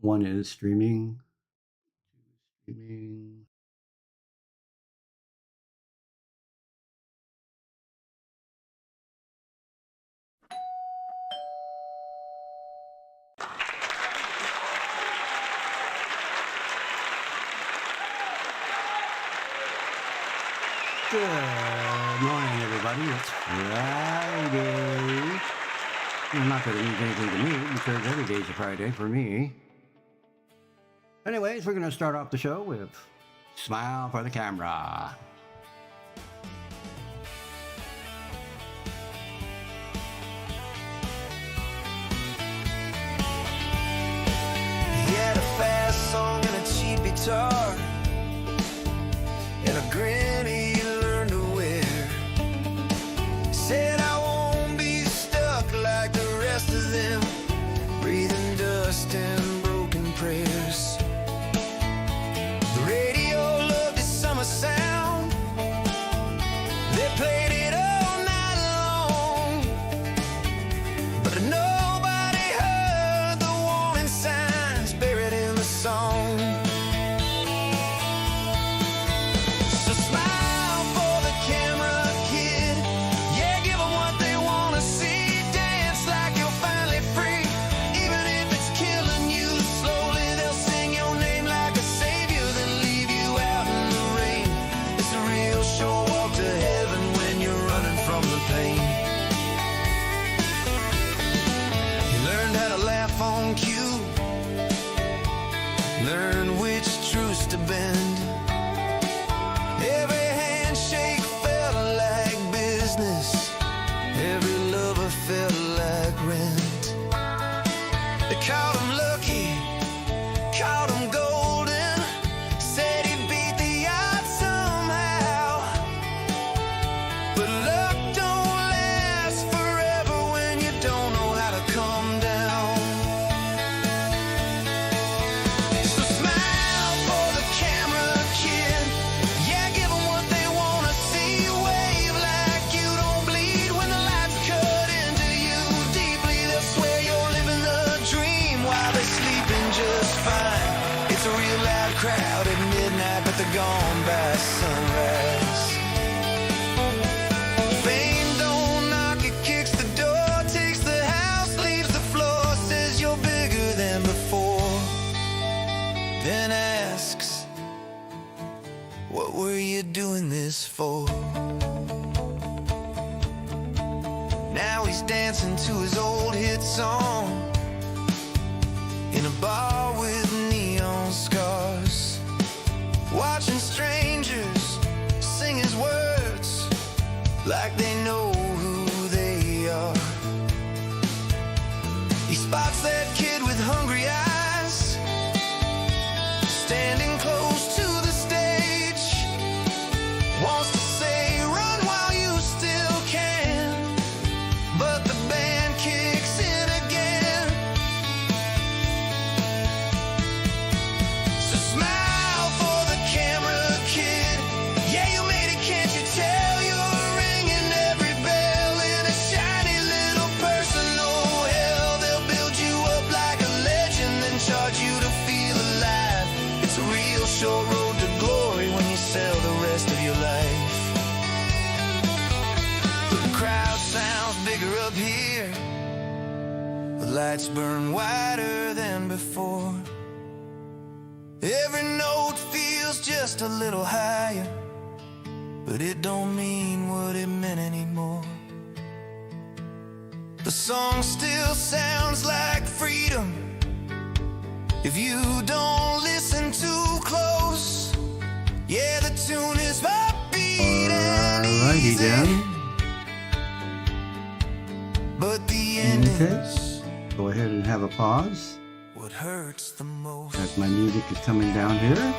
One is streaming. Streaming. Good morning, everybody. It's Friday. Well, not that it means anything to me, because every day's a Friday for me. Anyways, we're going to start off the show with Smile for the Camera. He had a fast song and a cheap guitar and a grin he learned to wear. Said I won't be stuck like the rest of them, breathing dust and broken prayers. The radio loved his summer sound. They played it all night long, but nobody heard the warning signs buried in the song. So smile for the camera, kid. Yeah, give them what they want to see. Dance like you're finally free. Even if it's killing you slowly, they'll sing your name like a savior, then leave you out in the rain. It's a real short walk to heaven when you're running from the pain. You learned how to laugh on cue, learn which truths to bend. Every handshake felt like business, every lover felt like rent. They called him lucky, called him golden, said he beat the odds somehow. But luck don't last forever when you don't know how to calm down. So smile for the camera, kid. Yeah, give them what they want to see. Wave like you don't bleed when the lights cut into you deeply. They'll swear you're living the dream while they're sleeping just fine. It's a real loud crowd at midnight, but they're gone by sunrise. Fame don't knock, it kicks the door, takes the house, leaves the floor, says you're bigger than before, then asks, what were you doing this for? Now he's dancing to his old hit song in a bar with neon scars, watching strangers sing his words like they know who they are. He spots that kid with hungry eyes standing close to the stage, wants to say run while you still can, but the band kicks in again. So smile for the camera, kid. Yeah, you made it, can't you tell? You're ringing every bell in a shiny little personal hell. They'll build you up like a legend, then charge you to feel alive. It's a real short road to glory when you sell the rest of your life. The crowd sounds bigger up here, the lights burn wider than before. Every note feels just a little higher, but it don't mean what it meant anymore. The song still sounds like freedom if you don't listen too close. Yeah, the tune is upbeat and Alrighty easy, then. but the end Okay. is Go ahead and have a pause what hurts the most. as my music is coming down here.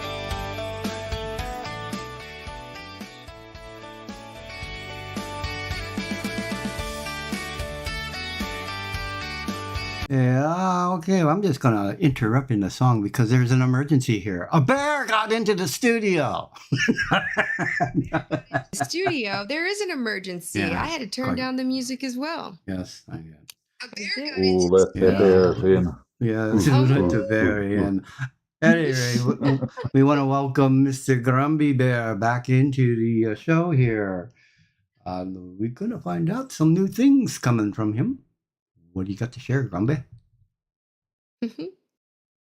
Yeah, okay. Well, I'm just going to interrupt in the song because there's an emergency here. A bear got into the studio. Studio, there is an emergency. Yeah, I had to turn quite- down the music as well. Yes, I did. A bear got Ooh, into let the bear in. Yeah, Oh, similar to Barry. And anyway, we want to welcome Mr. Grumpy Bear back into the show here. We're going to find out some new things coming from him. What do you got to share, Grumpy? mhm.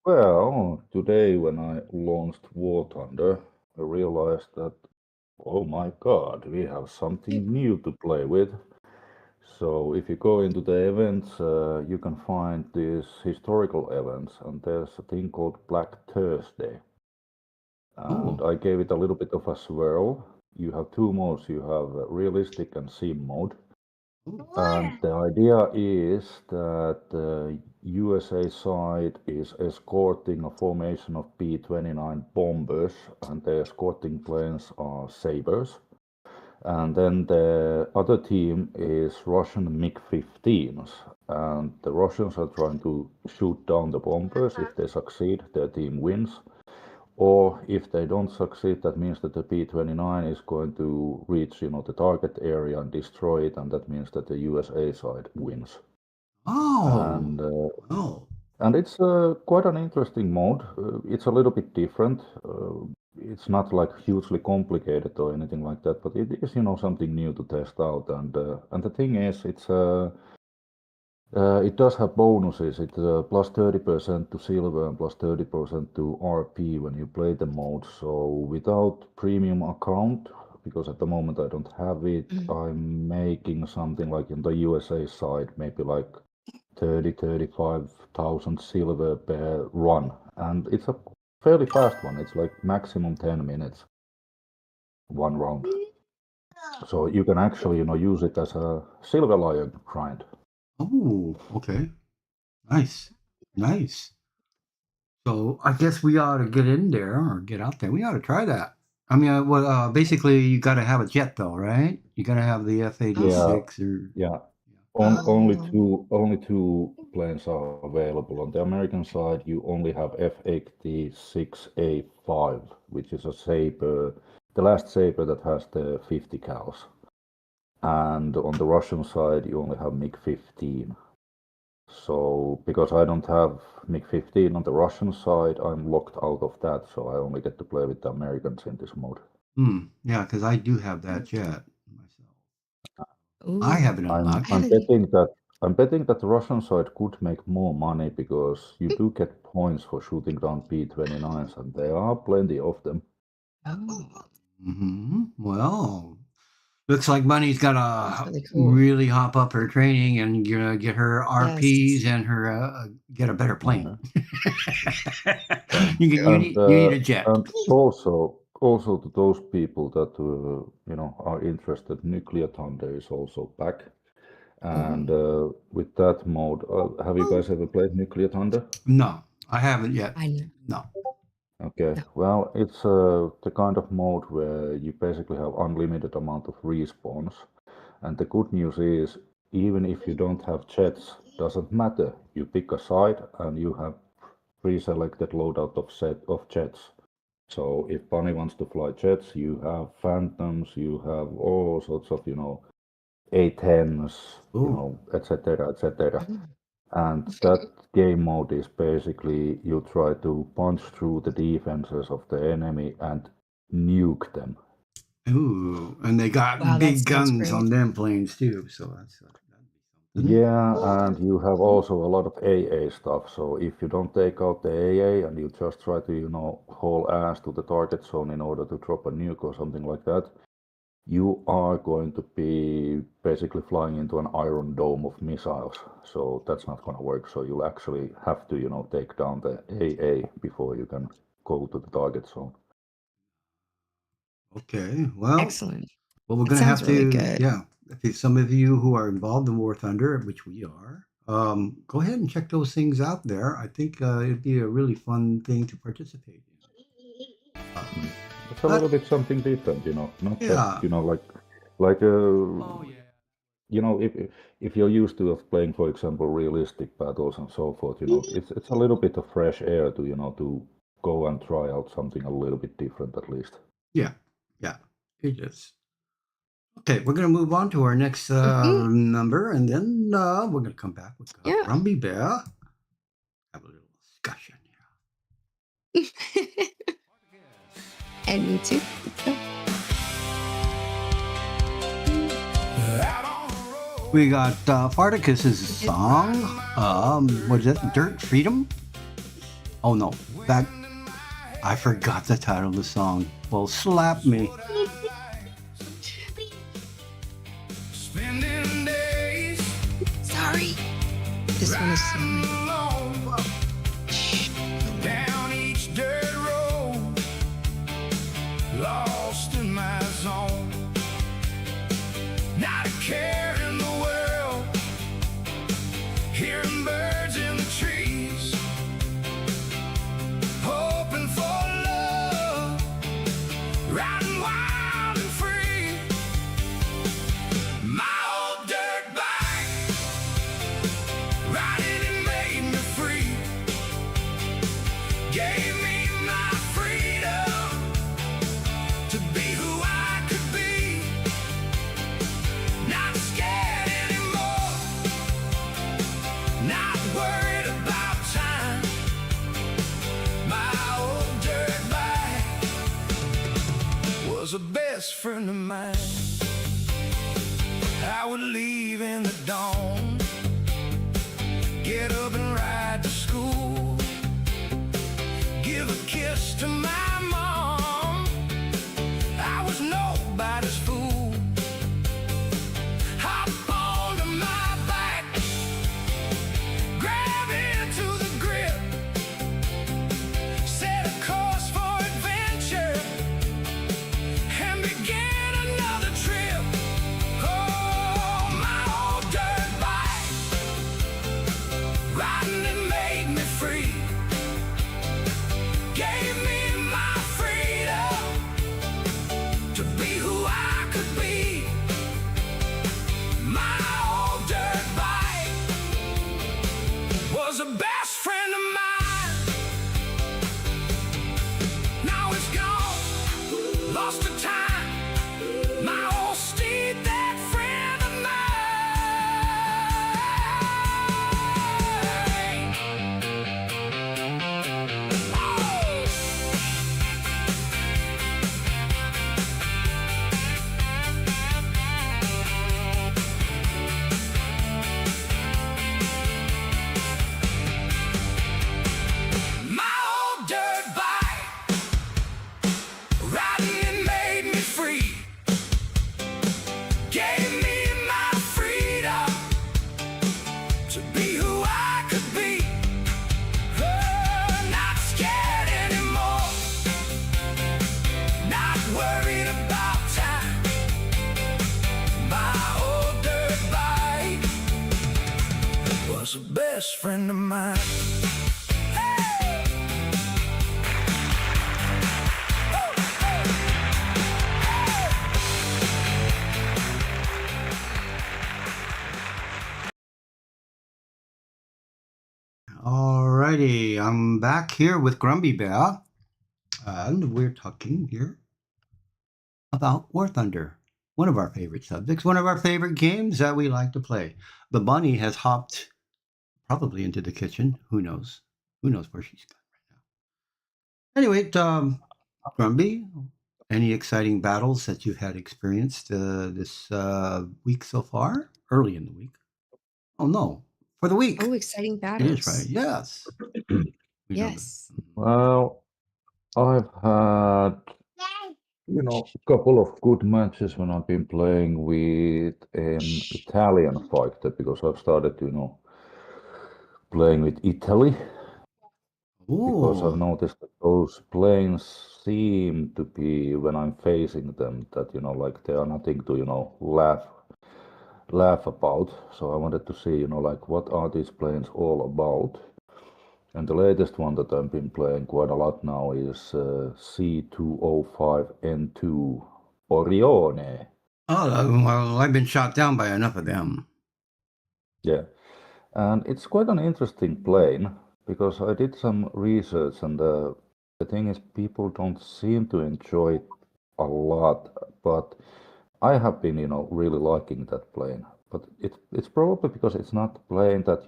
Well, today when I launched War Thunder, I realized that, oh my God, we have something new to play with. So if you go into the events, you can find these historical events, and there's a thing called Black Thursday. And Oh, I gave it a little bit of a swirl. You have two modes. You have realistic and sim mode. oh, And the idea is that the USA side is escorting a formation of B-29 bombers, and the escorting planes are Sabres. And then the other team is Russian MiG-15s, and the Russians are trying to shoot down the bombers. If they succeed, their team wins. Or if they don't succeed, that means that the B-29 is going to reach, the target area and destroy it, and that means that the USA side wins. oh, And oh, and it's quite an interesting mode. It's a little bit different. It's not like hugely complicated or anything like that, but it is, something new to test out. And the thing is, it does have bonuses. It's plus 30% to silver and plus 30% to RP when you play the mode. So without premium account, because at the moment I don't have it, Mm. I'm making something like in the USA side, maybe like 35,000 silver per run. And it's a fairly fast one. It's like maximum 10 minutes, one round. So you can actually, use it as a silver lion grind. oh, okay. Nice, nice. So I guess we ought to get in there or get out there. We ought to try that. I mean, basically, you got to have a jet, though, right? You got to have the Yeah, F-86 or. yeah. Only Oh. two planes are available. On the American side, you only have F-86A5, which is a Sabre, the last Sabre that has the 50 cals. And on the Russian side, you only have MiG-15. So because I don't have MiG-15 on the Russian side, I'm locked out of that. So I only get to play with the Americans in this mode. Yeah, because I do have that jet myself. I Ooh. have it I'm unlocked. I I'm haven't. betting that I'm betting that the Russian side could make more money because you do get points for shooting down B-29s, and there are plenty of them. Oh, Well, looks like Bunny's got that's to really cool. really hop up her training and get her Yes. RPs and her get a better plane. Uh, yeah. You need a jet. And also to those people that are interested, Nuclear Thunder is also back. And Oh, with that mode, have you guys ever played Nuclear Thunder? No, I haven't yet. I know. No. Okay, No. well, it's the kind of mode where you basically have unlimited amount of respawns. And the good news is, even if you don't have jets, doesn't matter. You pick a side and you have pre-selected loadout of set of jets. So if Bunny wants to fly jets, you have Phantoms, you have all sorts of, A10s, Oh. etc., etc. Mm. And that game mode is basically you try to punch through the defenses of the enemy and nuke them. Ooh, and they got Wow, that big sounds guns on great. them planes too. So that'd be something. Yeah, and you have also a lot of AA stuff. So if you don't take out the AA and you just try to, haul ass to the target zone in order to drop a nuke or something like that, you are going to be basically flying into an iron dome of missiles. So that's not going to work. So you'll actually have to, take down the AA before you can go to the target zone. Okay. Well, Excellent. we're It going to sounds have really to, good. yeah. If some of you who are involved in War Thunder, which we are, go ahead and check those things out there. I think it'd be a really fun thing to participate in. Mm. It's a But little bit something different, not just, yeah. like Oh yeah. if you're used to of playing, for example, realistic battles and so forth, it's a little bit of fresh air to to go and try out something a little bit different at least. Yeah. Yeah. It is. Okay, we're going to move on to our next Hmm. number, and then we're going to come back with Yeah. Grumpy Bear have a little discussion here. And me too. Let's go. We got Farticus's song. What is it? Dirt Freedom? Oh no, that I forgot the title of the song. Well, slap me. Spending days Sorry. This one is sorry. alone down each dirt road, lost in my zone. Not a care in the world, hearing birds in the trees, hoping for love, riding wild and free. My old dirt bike, riding it made me free, gave me my freedom to be who I could be, not scared anymore, not worried about time. My old dirt bike was a best friend of mine. I would leave in the dawn, get up and ride to school, give a kiss to my mom. I was nobody's fool. Hop onto my back, grab into the grip, set a course for adventure, and begin another trip. Oh, my old dirt bike, riding it made me free, gave me my freedom to be who I could be. My old dirt bike was a best friend of mine. Now it's gone, lost to time. My old steed, that friend of mine. Oh! My old dirt bike, riding it made me free, gave me my freedom to be who I could be. Oh, not scared anymore, not worried about time. My old dirt bike was the best friend of mine. Alrighty, I'm back here with Grumpy Bear, and we're talking here about War Thunder, one of our favorite subjects, one of our favorite games that we like to play. The bunny has hopped probably into the kitchen. Who knows? Who knows where she's gone right now? Anyway, Grumpy, any exciting battles that you've had experienced this week so far? Early in the week? Oh no, for the week. Oh, exciting It battles. is right. Yes. We know that. Yes. Well, I've had, a couple of good matches when I've been playing with an Italian fighter because I've started, playing with Italy because I've Ooh. noticed that those planes seem to be, when I'm facing them, that, like they are nothing to, laugh about. So I wanted to see, like what are these planes all about? And the latest one that I've been playing quite a lot now is C205N2 Orione. Oh, well, I've been shot down by enough of them. Yeah, and it's quite an interesting plane because I did some research, and the thing is, people don't seem to enjoy it a lot, but I have been, really liking that plane. But it's probably because it's not a plane that,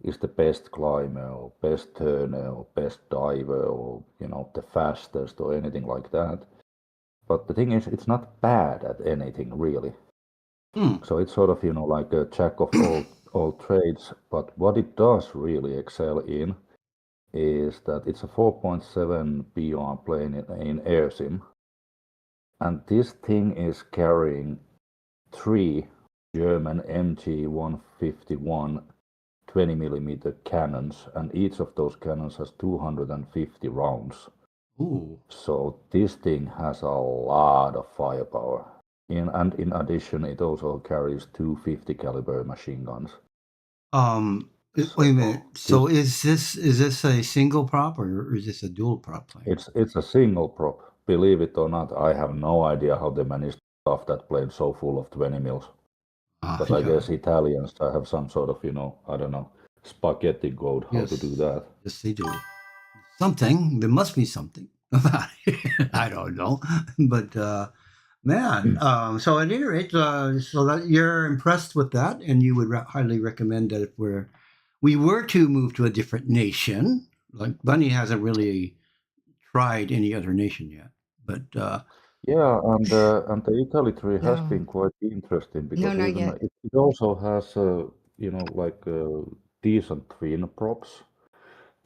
is the best climber or best turner or best diver or the fastest or anything like that. But the thing is, it's not bad at anything really. So it's sort of like a jack of all trades. But what it does really excel in is that it's a 4.7 BR plane in air sim, and this thing is carrying 3 German MG151 20mm cannons, and each of those cannons has 250 rounds. Ooh. So this thing has a lot of firepower. And in addition, it also carries 250 caliber machine guns. Wait a minute. So This is this a single prop or is this a dual prop plane? it's a single prop. Believe it or not, I have no idea how they managed to stuff that plane so full of 20 mils. But I Yeah. guess Italians have some sort of, I don't know, spaghetti code how to do that. Yes, they do. Something. There must be something about it. I don't know. But man, so at any rate, so that you're impressed with that, and you would highly recommend that if we were to move to a different nation, like Bunny hasn't really tried any other nation yet, but Yeah, and the Italy tree has No. been quite interesting because not even yet. it also has like decent twin props.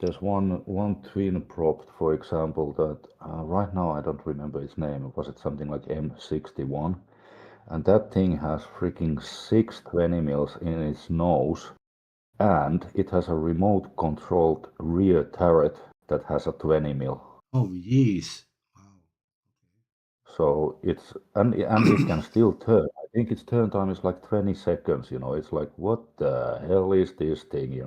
There's one twin prop, for example, that right now I don't remember its name. Was it something like M61? And that thing has freaking 620 mils in its nose, and it has a remote controlled rear turret that has a 20 mil. oh, geez, wow. So it's and it can still turn. I think its turn time is like 20 seconds. It's like what the hell is this thing?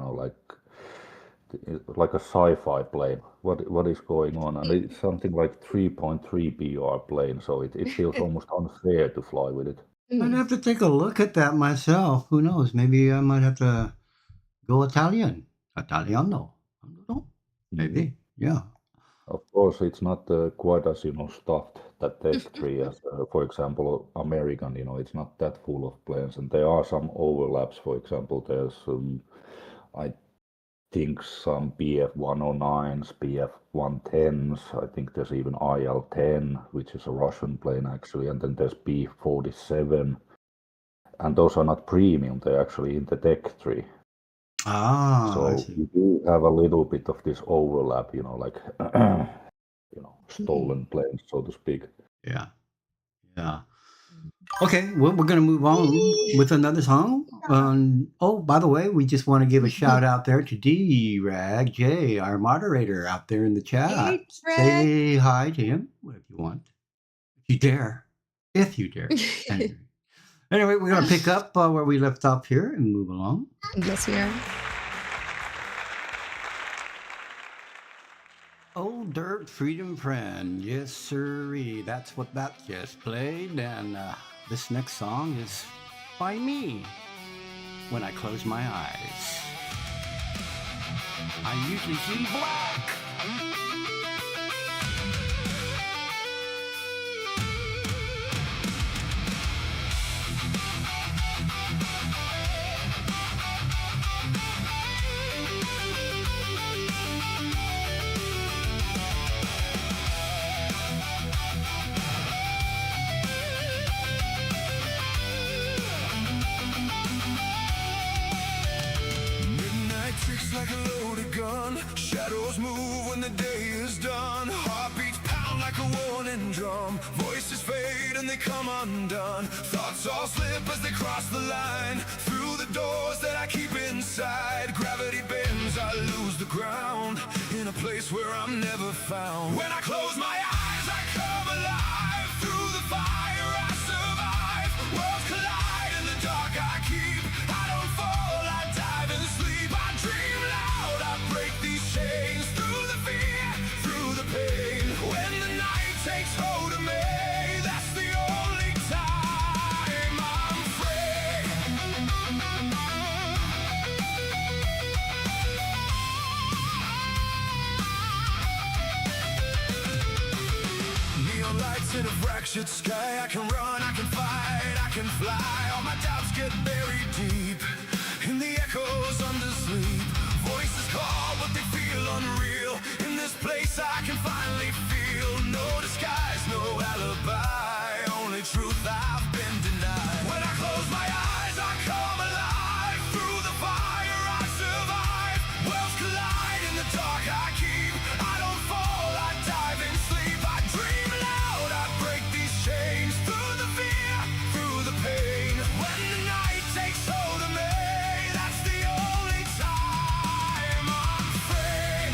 Like a sci-fi plane. What is going on? And it's something like 3.3 BR plane, so it feels almost unfair to fly with it. I'd have to take a look at that myself. Who knows? Maybe I might have to go Italian. Italiano. I don't know. Maybe. Yeah. Of course, it's not quite as stuffed that Tech Tree as, for example, American. It's not that full of planes, and there are some overlaps. For example, there's I think some BF-109s, BF-110s. I think there's even IL-10, which is a Russian plane actually, and then there's B-47, and those are not premium. They're actually in the Tech Tree. Ah, I So see. we do have a little bit of this overlap, like stolen planes, so to speak. Yeah. Yeah. Okay, well, we're going to move on with another song. Oh, by the way, we just want to give a shout out there to D-Rag J, our moderator out there in the chat. Hey, Drag. Say hi to him if you want. If you dare. If you dare. Anyway, we're going to pick up where we left off here and move along. Yes, we are. Old Dirt Freedom Friend. Yes, sirree. That's what that just played. And this next song is by me. When I close my eyes, I usually see black. Like a loaded gun, shadows move when the day is done. Heartbeats pound like a warning drum. Voices fade and they come undone. Thoughts all slip as they cross the line. Through the doors that I keep inside. Gravity bends, I lose the ground. In a place where I'm never found. When I close my eyes, I come alive. Through the fire, I survive. Worlds collide in the dark, I keep. I don't fall, I dive and sleep. I dream loud, I break these chains. Through the fear, through the pain. When the night takes hold of me, that's the only time I'm free. Neon lights in a fractured sky. I can run, I can fight, I can fly. All my doubts get buried deep in the echoes under sleep. unreal. In this place I can finally feel no disguise, no alibi, only truth I've been denied. When I close my eyes, I come alive. Through the fire I survive. Worlds collide in the dark I keep. I don't fall, I dive in sleep. I dream loud, I break these chains. Through the fear, through the pain. When the night takes hold of me, that's the only time I'm free.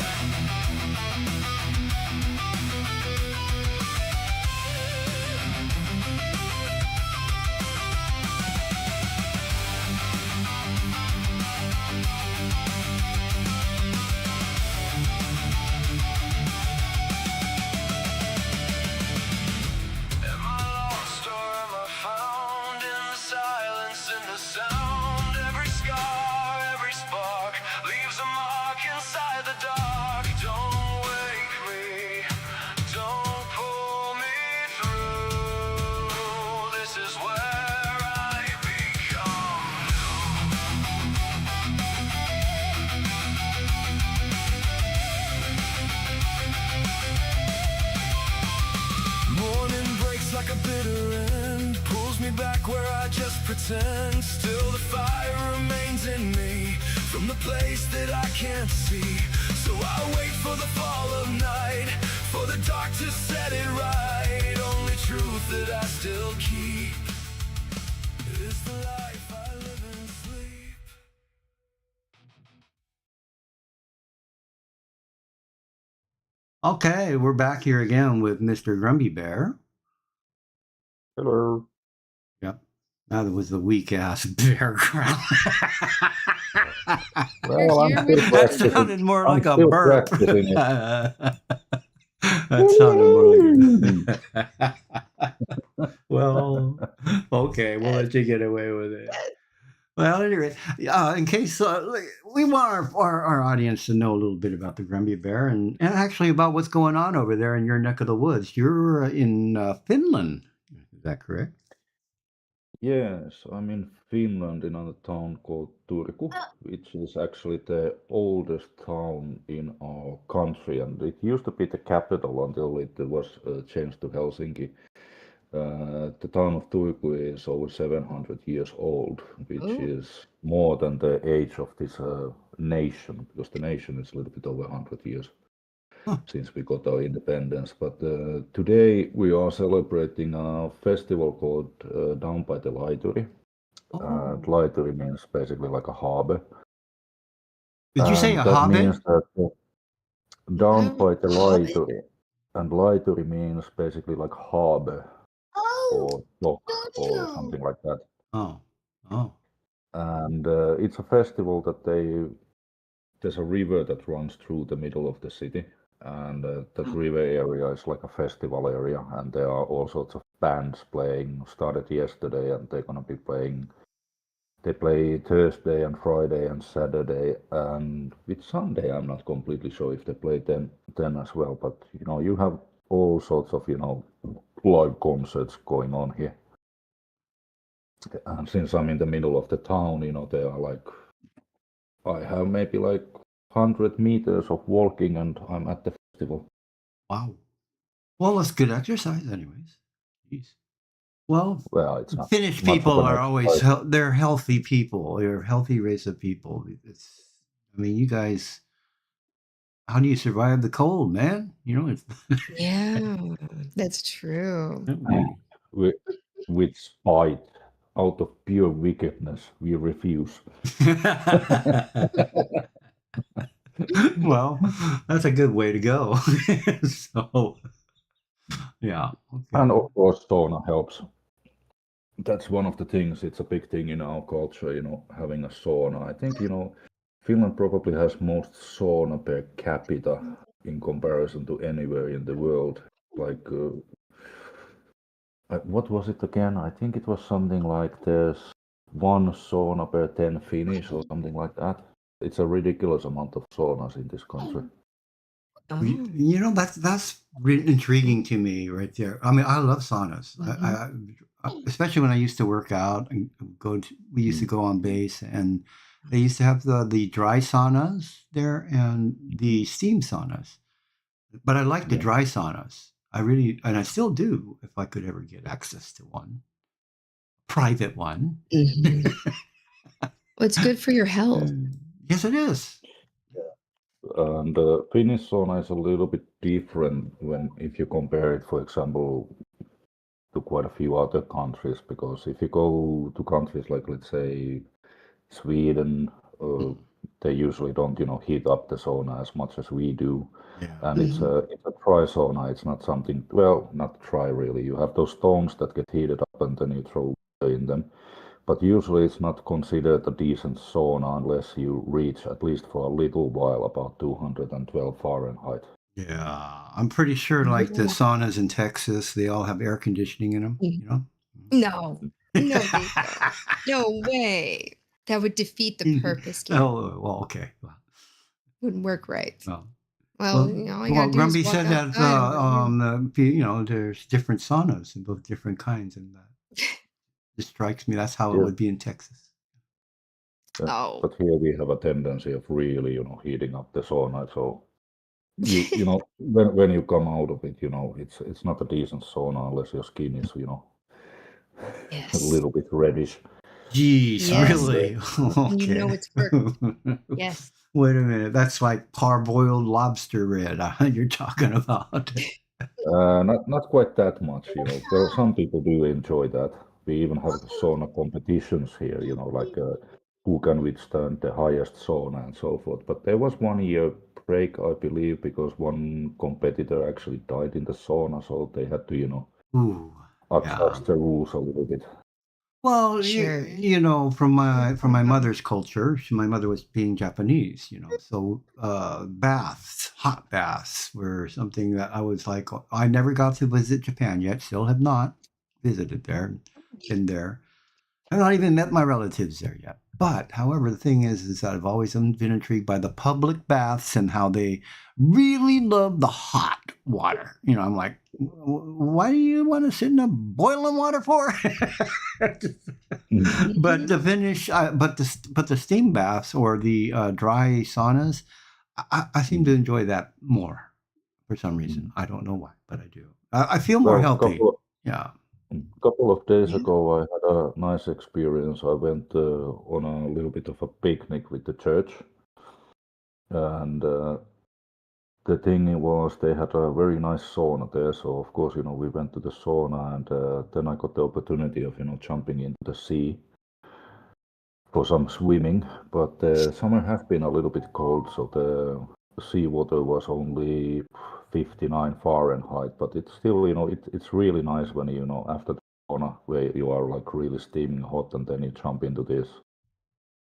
Am I lost or am I found? In the silence, in the sound. Every scar, every spark leaves a mark inside the dark. Don't wake me, don't pull me through. This is where I become. Morning breaks like a bitter end, pulls me back where I just pretend. Still the fire remains in me, from the place that I can't see. So I wait for the fall of night, for the dark to set it right. Only truth that I still keep is the life I live and sleep. Okay, we're back here again with Mr. Grumpy Bear. Hello. Yep. That was the weak ass Bear Grylls. Well, I'm here still with- That practicing. sounded more I'm like a still burp. practicing it. That sounded more like a... Well, okay, we'll let you get away with it. Well, anyway, in case we want our audience to know a little bit about the Grumpy Bear and actually about what's going on over there in your neck of the woods. You're in Finland. Is that correct? Yes, I'm in Finland in a town called Turku, which is actually the oldest town in our country, and it used to be the capital until it was changed to Helsinki. The town of Turku is over 700 years old, which Oh. is more than the age of this nation, because the nation is a little bit over 100 years Huh. since we got our independence. But today we are celebrating a festival called Down by the Laituri. Oh. Laituri means basically like a harbor. Did you say a That hobbit? means that down Oh, by the hobbit. Laituri. And Laituri means basically like harbor or dock or something like that. Oh. Oh. And it's a festival that there's a river that runs through the middle of the city, and that river area is like a festival area, and there are all sorts of bands playing. Started yesterday, and they're gonna be playing. They play Thursday and Friday and Saturday, and with Sunday I'm not completely sure if they play then as well. But you have all sorts of live concerts going on here. And since I'm in the middle of the town, there are like I have maybe like 100 meters of walking, and I'm at the festival. Wow. Well, that's good exercise, anyways. Jeez. Well, Well, it's not Finnish much of people an are always exercise. they're healthy people. They're a healthy race of people. I mean, you guys. How do you survive the cold, man? It's Yeah, that's true. With spite, out of pure wickedness, we refuse. Well, that's a good way to go. So, yeah. Okay. And of course, sauna helps. That's one of the things. It's a big thing in our culture, having a sauna. I think, Finland probably has most sauna per capita in comparison to anywhere in the world. Like, what was it again? I think it was something like there's one sauna per 10 Finnish or something like that. It's a ridiculous amount of saunas in this country. Oh. That's really intriguing to me right there. I mean, I love saunas. I especially when I used to work out and we used to go on base, and They used to have the dry saunas there and the steam saunas. But I like the Yeah. dry saunas. I really, and I still do if I could ever get access to one. Private one. Mhm. Well, it's good for your health. Yes, it is. And Finnish sauna is a little bit different if you compare it, for example, to quite a few other countries. Because if you go to countries like, let's say, Sweden, they usually don't, heat up the sauna as much as we do. Yeah. And it's a dry sauna. It's not something, well, not dry really. You have those stones that get heated up and then you throw water in them. But usually it's not considered a decent sauna unless you reach, at least for a little while, about 212 Fahrenheit. Yeah. I'm pretty sure like the saunas in Texas, they all have air conditioning in them, you know? No. No, they don't. No way. That would defeat the purpose, Gary. Oh, well, okay. Well, Wouldn't work right. well, Well, all you well, gotta do is Grumpy walk said that outside. there's different saunas in both different kinds, and that just strikes me. That's how it Yeah. would be in Texas. Oh. But here we have a tendency of really, heating up the sauna. So when you come out of it, it's not a decent sauna unless your skin is, a Yes. little bit reddish. Jeez, Yes. really? And you know Okay. it's work. Yes. Wait a minute. That's like parboiled lobster red you're talking about. Not quite that much, Well, some people do enjoy that. We even have sauna competitions here, like who can withstand the highest sauna and so forth. But there was 1 year break, I believe, because one competitor actually died in the sauna, so they had to, Ooh, yeah. adjust the rules a little bit. Well, Sure. from my mother's culture, my mother was being Japanese, so hot baths were something that I was like, I never got to visit Japan yet, still have not visited there, been there. I've not even met my relatives there yet. But, however, the thing is that I've always been intrigued by the public baths and how they really love the hot water. I'm like, why do you want to sit in the boiling water for? But the Finnish, but the steam baths or the dry saunas, I seem to enjoy that more for some reason. I don't know why, but I do. I feel more Well, healthy. Yeah. a couple of days Yeah. ago, I had a nice experience. I went on a little bit of a picnic with the church, and the thing was they had a very nice sauna there. So of course, we went to the sauna, and then I got the opportunity of jumping into the sea for some swimming. But the summer has been a little bit cold, so the seawater was only 59 Fahrenheit. But it's still, it's really nice when after the sauna where you are like really steaming hot, and then you jump into this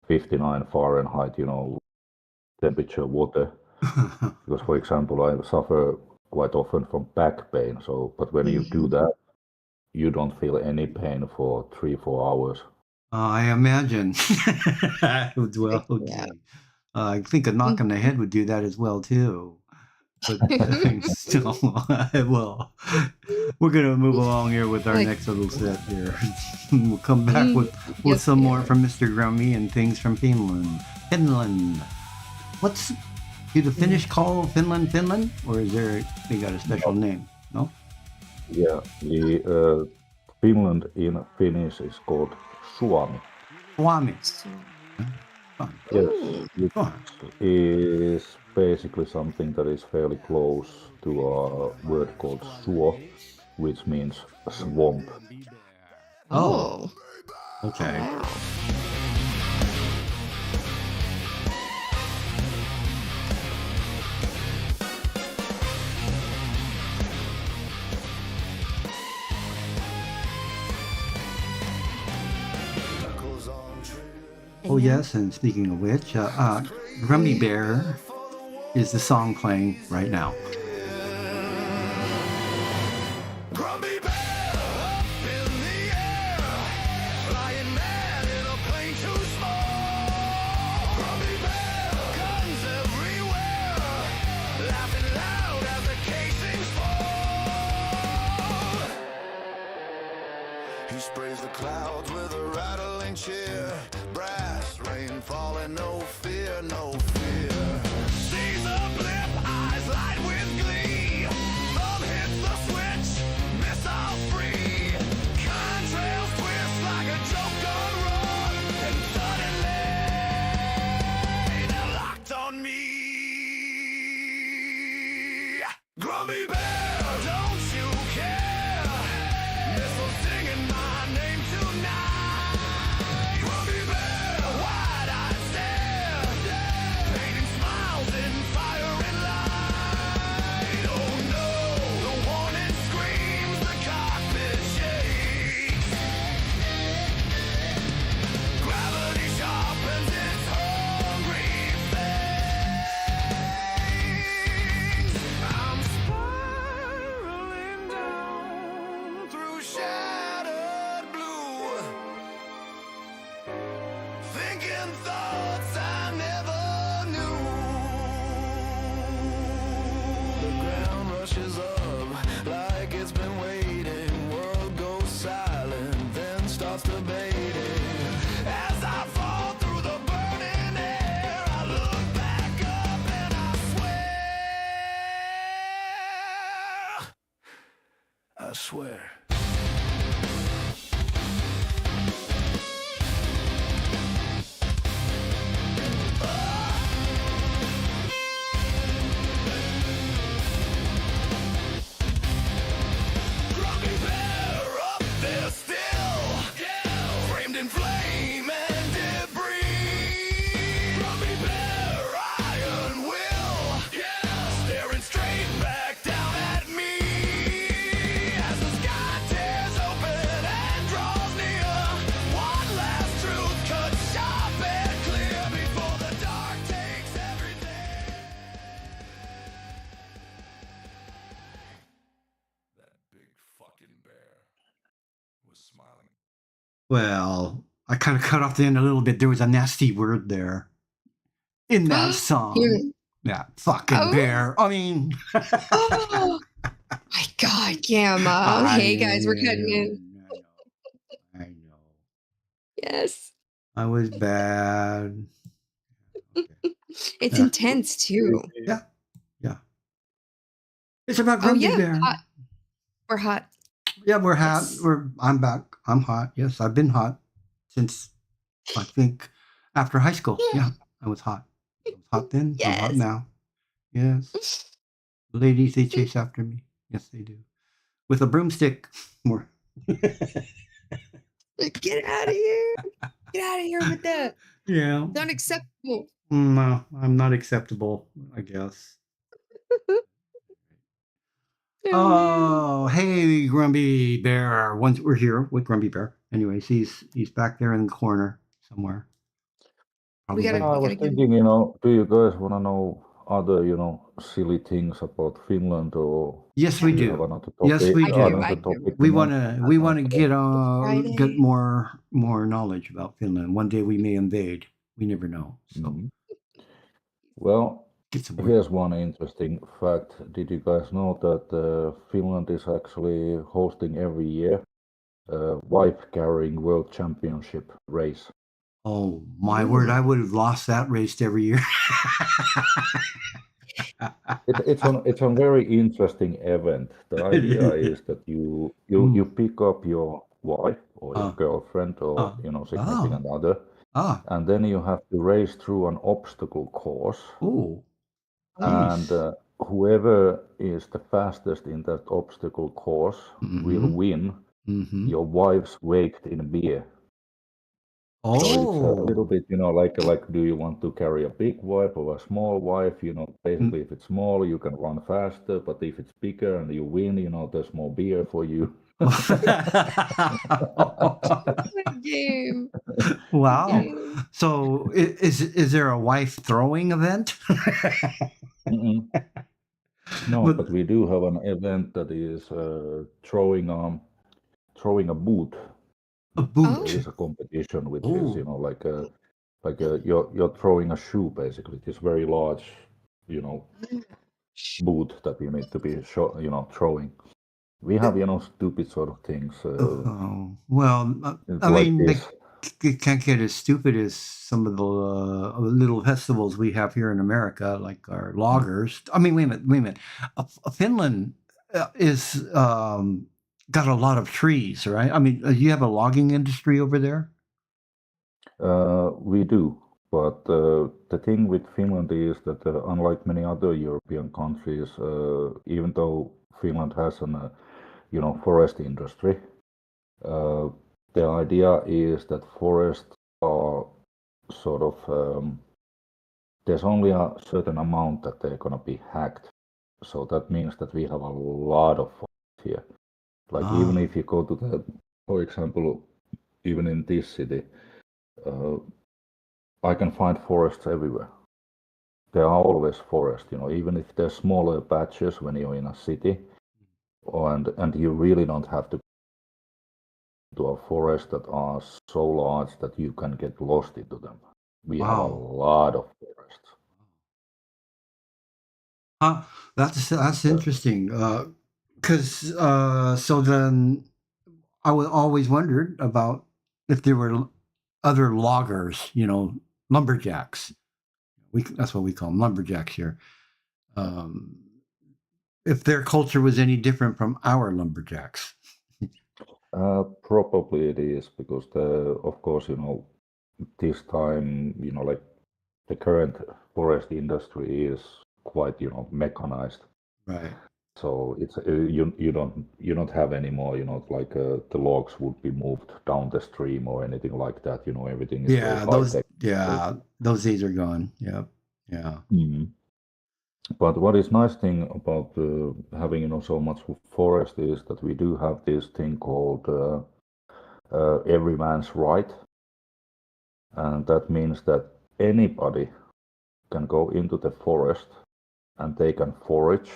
59 Fahrenheit, temperature water. Because, for example, I suffer quite often from back pain. So, but when you do that, you don't feel any pain for 3-4 hours. I imagine. Well, Yeah. okay. I think a knock on the head would do that as well too. But still, well, we're gonna move along here with our Like- next little set here. We'll come back with Yes, some we more are. from Mr. Grummy and things from Finland. Finland. Do the Finnish call Finland, or is they got a special name? No. Yeah, the Finland in Finnish is called Suomi. Suomi. Yes, Ooh. which is basically something that is fairly close to a word called suo, which means swamp. Oh. Okay. Wow. Oh yes, and speaking of which, Grumpy Bear is the song playing right now. Grumpy bear up in the air, flying mad in a plane too small. Grumpy bear, guns everywhere, laughing loud as the casings fall. He sprays the clouds with a rattling cheer, brass rain rain falling, no fear, no fear. Sees a blip, eyes light with glee. Thumb hits the switch, missile free. Contrails twist like a joke gone wrong, and suddenly they're locked on me. Grumpy Bear, don't you care? Missile singing my name tonight. Grumpy Bear, wide-eyed stare, painting smiles in fire and light. Oh no, the warning screams, the cockpit shakes. Gravity sharpens its hungry fangs. I'm spiraling down through shattered blue, thinking thoughts I never knew. The ground rushes up like it's been waiting. World goes silent, then starts debating. As I fall through the burning air, I look back up and I swear. Grumpy Bear up there still, framed in flame and debris. Grumpy Bear, iron will, staring straight back down at me. As the sky tears open and draws near, one last truth cut sharp and clear before the dark takes everything. That big fucking bear was smiling. Well, I kind of cut off the end a little bit. There was a nasty word there in that song. You- Yeah, fucking Oh. bear. I mean, Oh my God, Gamma. Hey guys, we're cutting in. I know. Yes. I was bad. Okay. It's Yeah. intense too. Yeah. It's about Oh Grumpy yeah, Bear. hot. We're hot. Yeah, we're hot. Yes. I'm back. I'm hot. Yes, I've been hot since I think after high school. Yeah, I was hot. I was hot then. I'm hot Yes. now. Yes. Ladies, they chase after me. Yes, they do. With a broomstick. More. Get out of here. Get out of here with that. Yeah. It's unacceptable. No, I'm not acceptable, I guess. Oh, hey, Grumpy Bear. Once we're here with Grumpy Bear. Anyways, he's back there in the corner somewhere. We gotta- Probably. I was give- thinking, do you guys want to know other, silly things about Finland, or Yes, we do you have do. another Yes, topic? we I do. do, another I do. topic We tonight? want to get Friday. more knowledge about Finland. One day we may invade. We never know. So Mhm. Well, get some. here's one interesting fact. Did you guys know that Finland is actually hosting every year a wife-carrying world championship race? Oh my word! I would have lost that race every year. It's a very interesting event. The idea is that you pick up your wife or your girlfriend or significant other, and then you have to race through an obstacle course. Oh, And whoever is the fastest in that obstacle course will win your wife's weight in beer. So it's a little bit, like do you want to carry a big wife or a small wife? Basically, if it's small, you can run faster, but if it's bigger and you win, there's more beer for you. Game. Wow. Game. So is there a wife throwing event? Mm-mm. No, But- but we do have an event that is throwing a boot. A boot. Oh. There is a competition with Oh. this, you're throwing a shoe basically. This very large, boot that you need to be throwing. We have stupid sort of things. Oh, well, I like mean, this. it can't get as stupid as some of the little festivals we have here in America, like our loggers. I mean, wait a minute. Finland is got a lot of trees, right? I mean, you have a logging industry over there. We do, but the thing with Finland is that unlike many other European countries, even though Finland has an forest industry, uh, the idea is that forests are sort of there's only a certain amount that they're gonna be hacked. So that means that we have a lot of forest here. Like even Ah, if you go to for example, even in this city, uh, I can find forests everywhere. There are always forests, even if they're smaller patches when you're in a city, and you really don't have to go to a forest that are so large that you can get lost into them. We have a wow. lot of forests. Huh, that's Uh, interesting. Because so then I was always wondered about if there were other loggers, lumberjacks. That's what we call them, lumberjacks here. Um, if their culture was any different from our lumberjacks. Probably it is because of course, this time, like the current forest industry is quite, mechanized. Right. So it's you don't have any more, like the logs would be moved down the stream or anything like that. Everything is very Yeah, high tech. those days are gone. Yep. Yeah. Mhm. But what is nice thing about having so much forest is that we do have this thing called every man's right, and that means that anybody can go into the forest and they can forage,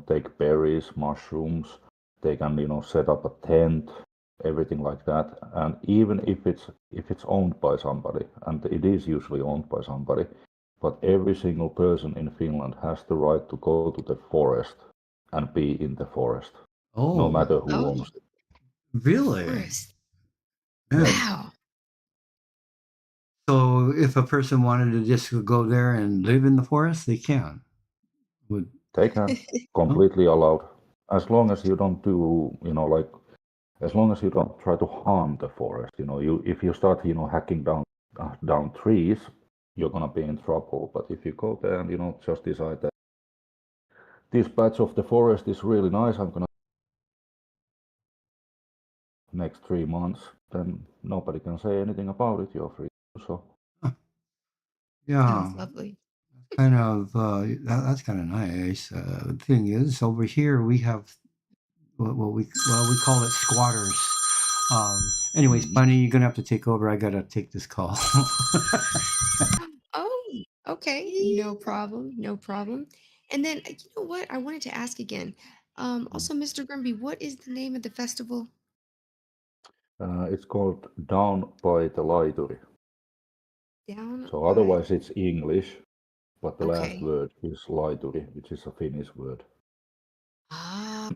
take berries, mushrooms, they can, set up a tent, everything like that. And even if it's owned by somebody, and it is usually owned by somebody, but every single person in Finland has the right to go to the forest and be in the forest, no Oh, matter who Oh, owns it. really? forest. Yeah, Man. Wow. So if a person wanted to just go there and live in the forest, they can. Would they can, oh, completely allowed, as long as you don't do, like as long as you don't try to harm the forest. If you start hacking down trees, you're gonna be in trouble. But if you go there and just decide that this patch of the forest is really nice, I'm gonna next 3 months, then nobody can say anything about it. You're free to do so. huh, Sounds yeah. lovely. Kind of that's kind of nice. The thing is, over here we have what we call it squatters. Um, anyways, Mhm. Bunny, you're gonna have to take over. I gotta take this call. Oh, okay. No problem. No problem. And then, you know what? I wanted to ask again. Also, Mr. Grimby, what is the name of the festival? It's called Down by the Laituri. Down So by. otherwise it's English, but the last Okay. word is Laituri, which is a Finnish word. Ah,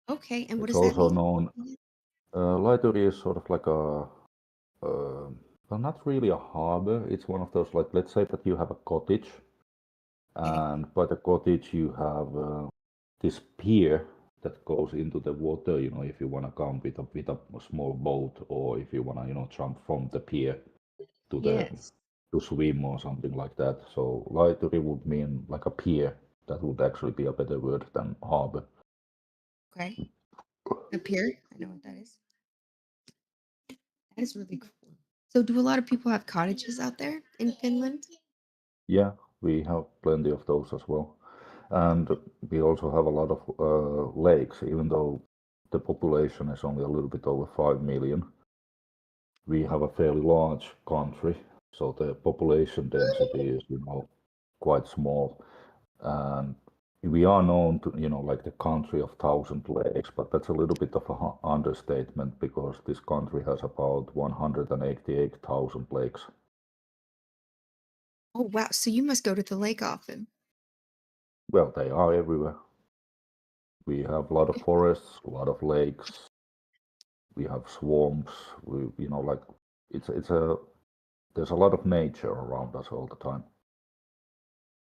okay. And what It's does that also mean? known. Laituri is sort of like uh, well, not really a harbor. It's one of those, like, let's say that you have a cottage, Okay. and by the cottage you have this pier that goes into the water. If you want to come with a small boat, or if you want to, jump from the pier to the Yes. to swim or something like that. So Laituri would mean like a pier. That would actually be a better word than harbor. Okay. A pier. I know what that is. That is really cool. So, do a lot of people have cottages out there in Finland? Yeah, we have plenty of those as well. And we also have a lot of lakes, even though the population is only a little bit over 5 million. We have a fairly large country, so the population density is, quite small. And we are known to, like the country of thousand lakes, but that's a little bit of an understatement because this country has about 188,000 lakes. Oh, wow. So, you must go to the lake often. Well, they are everywhere. We have a lot of forests, a lot of lakes, we have swamps, like it's a there's a lot of nature around us all the time.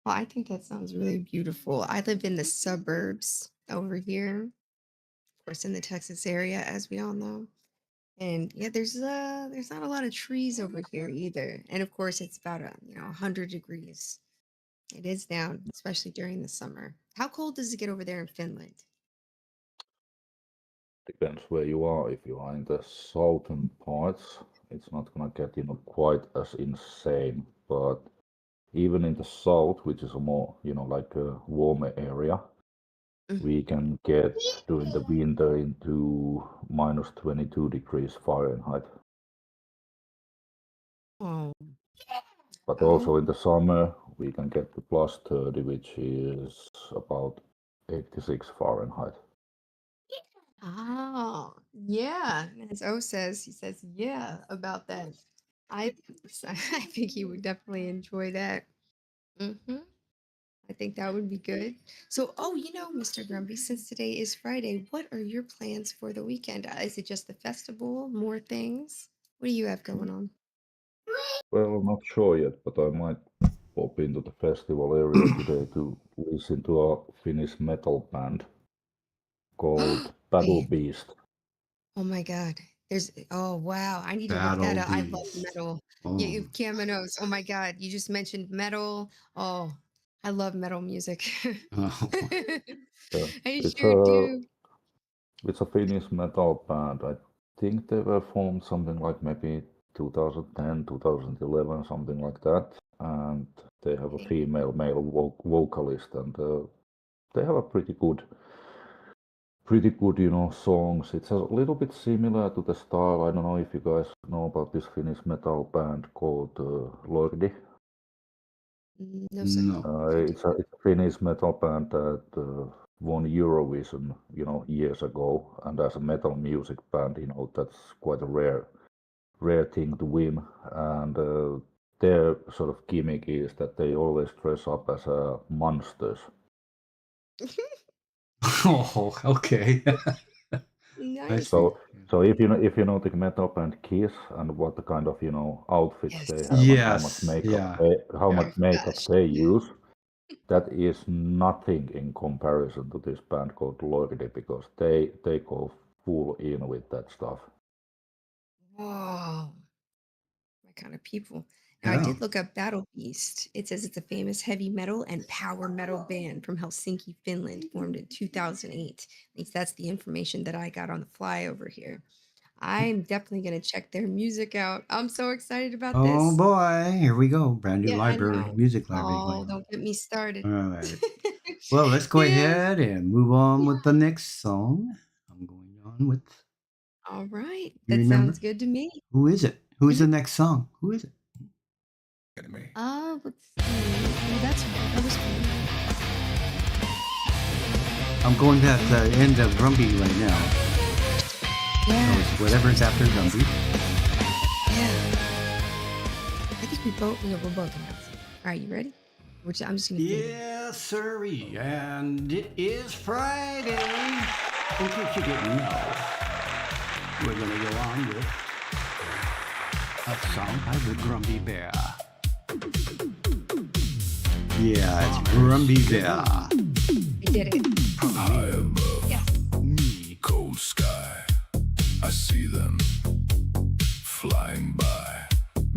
Well, I think that sounds really beautiful. I live in the suburbs over here, of course, in the Texas area, as we all know. And yeah, there's not a lot of trees over here either. And of course, it's about 100 degrees. It is down, especially during the summer. How cold does it get over there in Finland? Depends where you are. If you are in the southern parts, it's not gonna get quite as insane. But even in the south, which is a more like a warmer area, Mm. we can get during the winter into minus 22 degrees Fahrenheit. Oh, But oh, also in the summer, we can get to plus 30, which is about 86 Fahrenheit. oh, yeah. As O says, he says, yeah, about that. I, I think he would definitely enjoy that. Hmm. I think that would be good. So, oh, Mr. Grumpy, since today is Friday, what are your plans for the weekend? Is it just the festival? More things? What do you have going on? Well, I'm not sure yet, but I might pop into the festival area today to listen to a Finnish metal band called Battle Wait, Beast. oh my God. Oh wow. I need to look that Battle up. I love Beast. metal. Yeah, Oh. you Caminos. Oh my God. You just mentioned metal. Oh, I love metal music. Oh. Yeah, I it's sure a do. it's a Finnish metal band. I think they were formed something like maybe 2010, 2011, something like that. And they have a Okay. female male vocalist, and they have a pretty good, songs. It's a little bit similar to the style. I don't know if you guys know about this Finnish metal band called Lordi. No, sir. No. I do It's a Finnish metal band that won Eurovision, years ago. And as a metal music band, that's quite a rare thing to win. And their sort of gimmick is that they always dress up as monsters. not. Oh, okay. I Nice. see. So, so if you know the metal band Kiss and what the kind of outfits they Yes. have and how much Yes. makeup Yeah. they how Yeah. much Oh makeup gosh. they use, that is nothing in comparison to this band called Lordi because they go full in with that stuff. Whoa. My kind of people. Now, I Yeah. did look up Battle Beast. It says it's a famous heavy metal and power metal band from Helsinki, Finland, formed in 2008. At least that's the information that I got on the fly over here. I'm definitely going to check their music out. I'm so excited about Oh this. boy, here we go. Brand new Yeah, I library, know. music library Oh, going on. don't get me started. All right. Well, let's go Yeah. ahead and move on with the Yeah. next song. I'm going on with. All right. You That remember? sounds good to me. Who is it? Who's Mhm. the next song? Who is it? Let's see. Oh, that was fun. I'm going at the end of Grumpy right now. So Yeah. it's whatever's after Grumpy. Yeah. I think we're both announcing. All right, you ready? I'm just gonna fade in. Yes, sirree. And it is Friday. In case you didn't know, we're going to go on with a song by the Grumpy Bear. Yeah, it's Grumpy Bear. I did it. High above Yes. Me. cold sky, I see them flying by.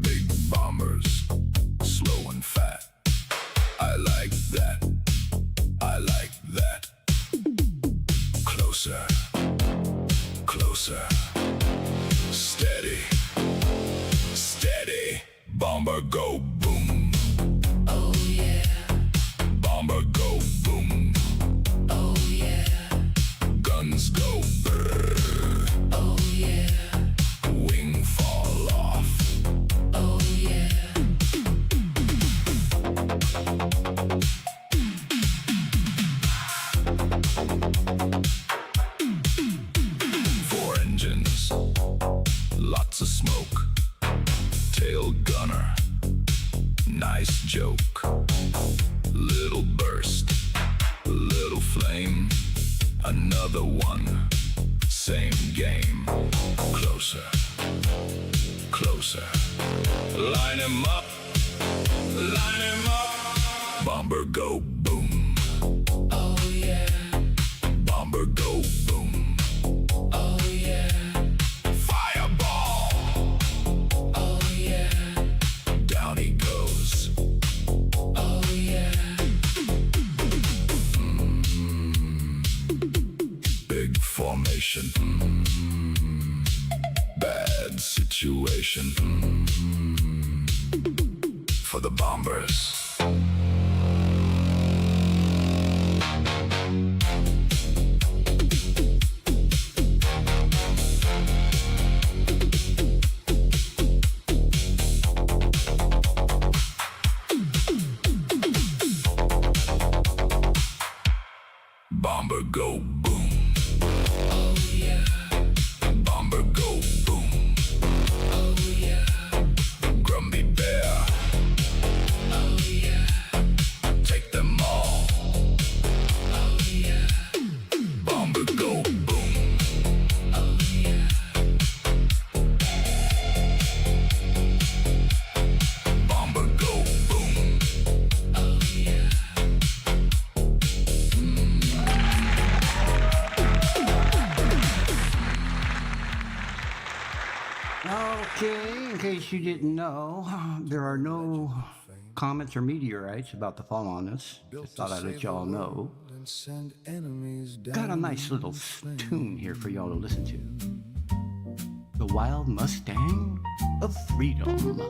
Big bombers, slow and fat. I like that. I like that. Closer, closer. Steady, steady. Bomber go boom. Oh yeah. Bomber go boom. Oh yeah. Guns go brrr. Oh yeah. Wing fall off. Oh yeah. Four engines, lots of smoke. Tail gunner, nice joke. Little burst, little flame, another one. same game. Closer, closer. Line him up, line him up. Bomber go boom. Oh yeah. Bomber go boom. Oh yeah. Fireball. Oh yeah. Down he goes. Oh yeah. Big formation. Bad situation. For the bombers. Bomber go boom. Oh yeah. Bomber go boom. Oh yeah. Grumpy bear. Oh yeah. Take them all. Oh yeah. Bomber go boom. Oh yeah. Bomber go boom. Oh yeah. Okay, in case you didn't know, there are no comets or meteorites about to fall on us. Just thought I'd let y'all know. Got a nice little tune here for y'all to listen to. The Wild Mustang of Freedom.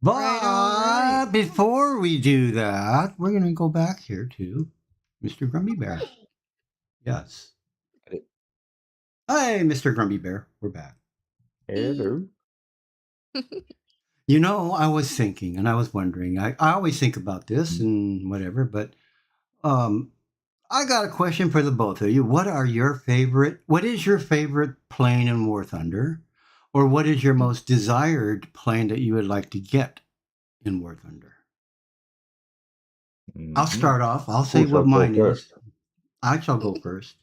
But Right. before we do that, we're going to go back here to Mr. Grumpy Bear. Yes. Hi, Mr. Grumpy Bear. We're back. Hello. You know, I was thinking and I was wondering. I always think about this and whatever, but I got a question for the both of you. What is your favorite plane in War Thunder? Or what is your most desired plane that you would like to get in War Thunder? I'll start off. I'll say Who what shall go mine is. first? I shall go first.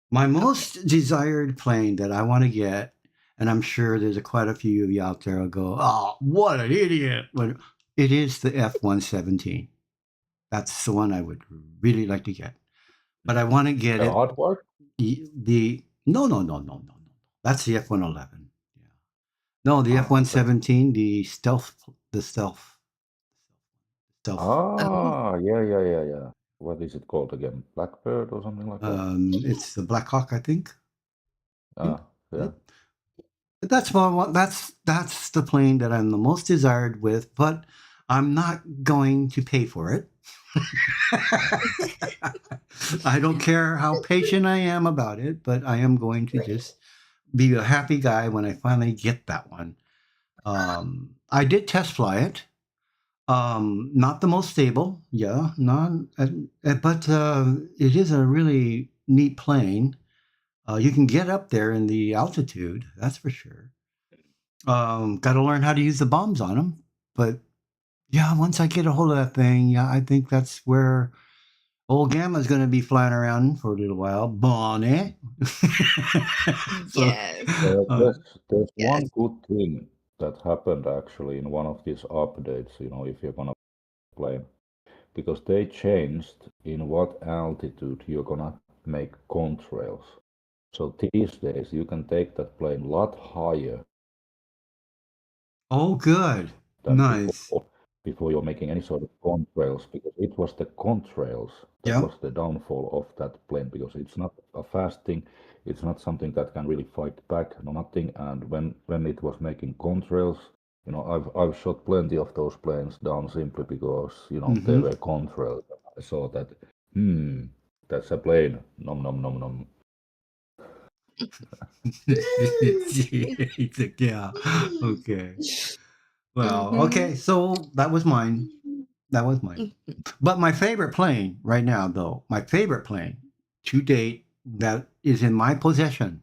My most desired plane that I want to get, and I'm sure there's quite a few of you out there will go, oh, what an idiot. But it is the F-117. That's the one I would really like to get. But I want to get The it. hardware? No. That's the F-111. Yeah. No, the F-117, the stealth. Yeah. What is it called again? Blackbird or something like that? It's the Black Hawk, I think. Yeah. But that's that's the plane that I'm the most desired with, but I'm not going to pay for it. I don't care how patient I am about it, but I am going to just be a happy guy when I finally get that one. I did test fly it. Not the most stable, yeah, but it is a really neat plane. You can get up there in the altitude, that's for sure. Got to learn how to use the bombs on them, but yeah, once I get a hold of that thing, yeah, I think that's where old Gamma's going to be flying around for a little while. Bonnie. Yes. There's Yes. one good thing that happened actually in one of these updates, if you're gonna play, because they changed in what altitude you're gonna make contrails. So these days you can take that plane a lot higher Oh, good. than Nice. before you're making any sort of contrails, because it was the contrails that Yeah. was the downfall of that plane, because it's not a fast thing, it's not something that can really fight back, no nothing. And when it was making contrails, I've shot plenty of those planes down simply because they were contrails. I saw that that's a plane, nom nom nom nom. Yeah. Okay. Well, okay, so that was mine. But my favorite plane right now, though, my favorite plane to date that is in my possession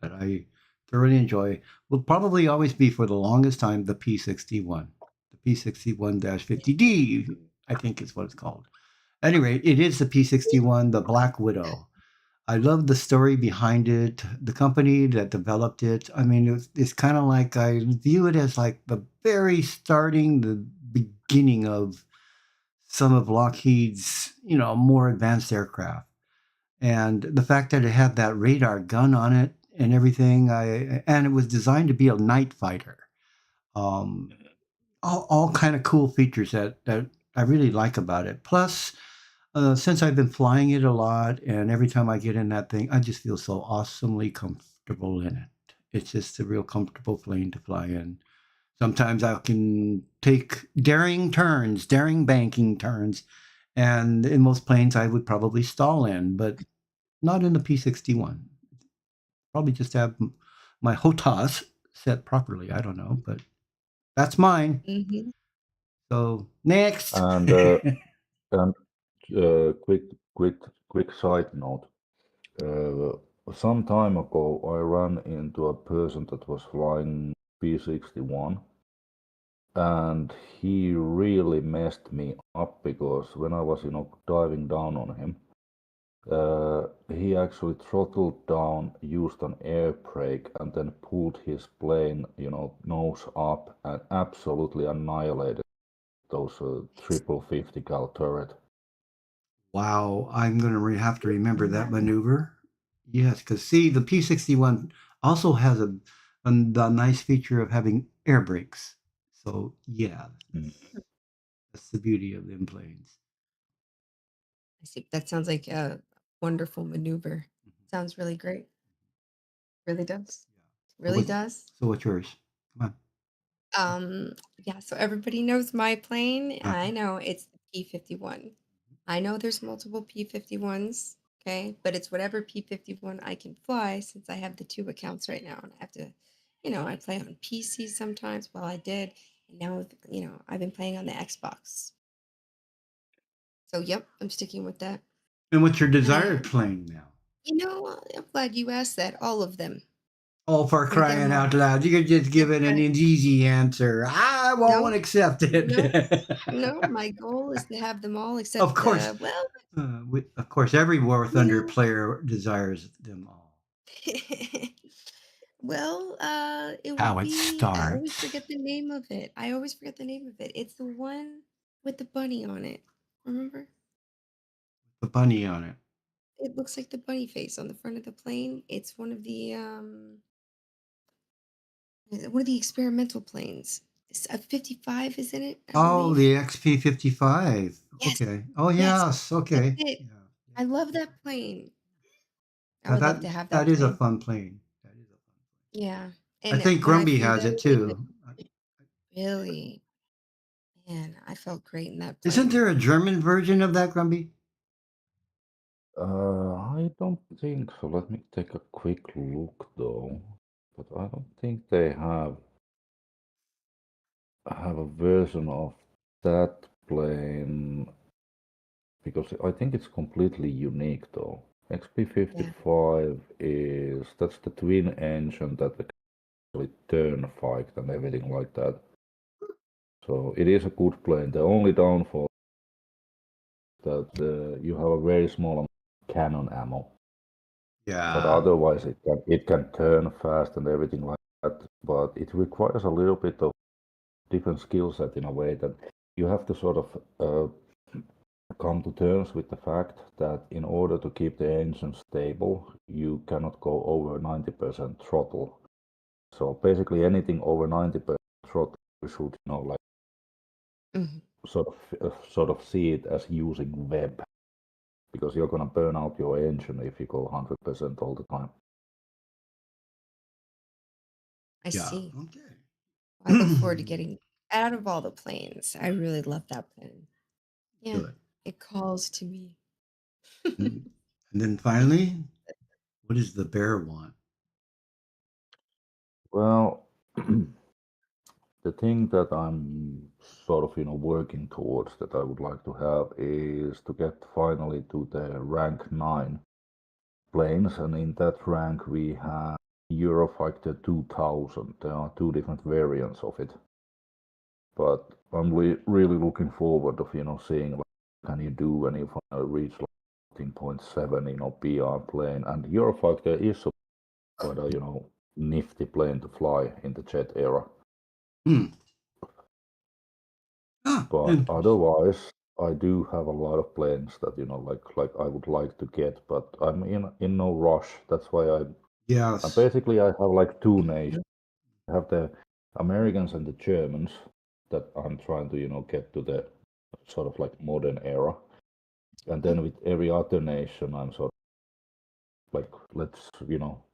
that I thoroughly enjoy will probably always be for the longest time the P-61. The P-61-50D, I think is what it's called. At any rate, it is the P-61, the Black Widow. I love the story behind it, the company that developed it. I mean, it's kind of like I view it as like the very starting, the beginning of some of Lockheed's, more advanced aircraft. And the fact that it had that radar gun on it and everything, and it was designed to be a night fighter. Um, all kind of cool features that I really like about it. Plus, since I've been flying it a lot, and every time I get in that thing, I just feel so awesomely comfortable in it. It's just a real comfortable plane to fly in. Sometimes I can take daring banking turns, and in most planes I would probably stall in, but not in the P-61. Probably just have my HOTAS set properly. I don't know, but that's mine. Hmm. So next. And and quick side note. Some time ago, I ran into a person that was flying P-61, and he really messed me up because when I was, diving down on him, he actually throttled down, used an air brake, and then pulled his plane, nose up and absolutely annihilated those triple 50 cal turret. Wow, I'm going to have to remember that maneuver. Yes, because see, the P-61 also has the nice feature of having air brakes. So yeah, Mm. that's the beauty of them planes. I see. That sounds like a wonderful maneuver. Sounds really great. Really does. Yeah. Really does. So what's yours? Come Yeah, so everybody knows my plane. on. I know it's the P-51. I know there's multiple P-51s, okay? But it's whatever P-51 I can fly since I have the two accounts right now. And I have to, I play on PC sometimes. Well, I did. And now, I've been playing on the Xbox. So, yep, I'm sticking with that. And what's your desired And, plane now? I'm glad you asked that. All of them. Oh, for I'm gonna get crying them all. out loud. You could just give That's it an right. easy answer. I No, won't accept no, it. no. My goal is to have them all Of except, course. well, Of course, every War Thunder well, player desires them all. well, it How would it be, I always starts. forget the name of it. I always forget the name of it. It's the one with the bunny on it. Remember? The bunny on it. It looks like the bunny face on the front of the plane. It's one of the experimental planes. It's a 55, isn't it? I Oh, believe. the XP-55. Yes, Okay. Oh, yes, yes. that's Okay. it. Yeah. I love that plane. I Now would that love to have that that is a plane. fun plane. That is a fun Yeah, plane. I and think when I Grumby flew has that it away, too. really, man, I felt great in that Isn't plane. there a German version of that, Grumby? I don't think so. Let me take a quick look though. But I don't think they have a version of that plane because I think it's completely unique though. Yeah. XP-55 that's the twin engine that actually turn fight and everything like that. So it is a good plane. The only downfall is that you have a very small amount of cannon ammo. But Yeah. otherwise it can turn fast and everything like that. But it requires a little bit of different skill set in a way that you have to sort of come to terms with the fact that in order to keep the engine stable, you cannot go over 90% throttle. So basically anything over 90% throttle, you should, like Mhm. sort of see it as using web because you're gonna burn out your engine if you go 100% all the time. I Yeah. see. Okay. I look forward to getting out of all the planes. I really love that plane. Yeah, Good. it calls to me. And then finally, what does the bear want? Well, the thing that I'm sort of, working towards that I would like to have is to get finally to the rank 9 planes, and in that rank we have Eurofighter 2000. There are two different variants of it, but I'm really looking forward of seeing what can you do when you finally reach like 14.7, BR plane, and Eurofighter is quite a nifty plane to fly in the jet era. But otherwise, I do have a lot of planes that like I would like to get, but I'm in no rush. That's why I Yes. basically I have like two nations. I have the Americans and the Germans that I'm trying to get to the sort of like modern era, and then with every other nation, I'm sort of like let's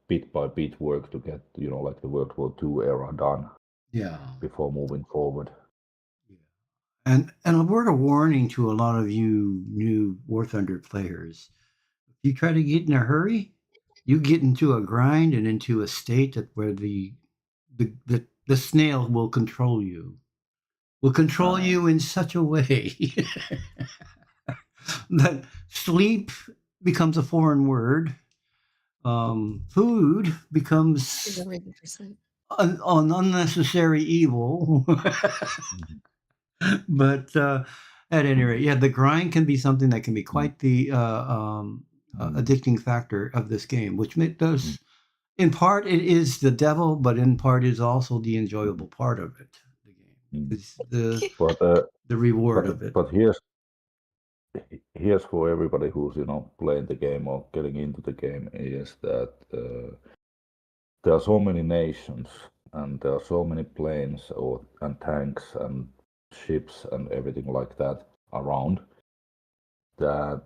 bit by bit work to get like the World War II era done. Yeah. Before moving forward. And a word of warning to a lot of you new War Thunder players: if you try to get in a hurry, you get into a grind and into a state that where the snail will control you. Will control you in such a way that sleep becomes a foreign word. Food becomes an unnecessary evil. But at any rate, yeah, the grind can be something that can be quite the addicting factor of this game, which does, in part, it is the devil, but in part is also the enjoyable part of it. The game, it's the reward of it. But here's for everybody who's playing the game or getting into the game is that there are so many nations and there are so many planes and tanks and ships and everything like that around, that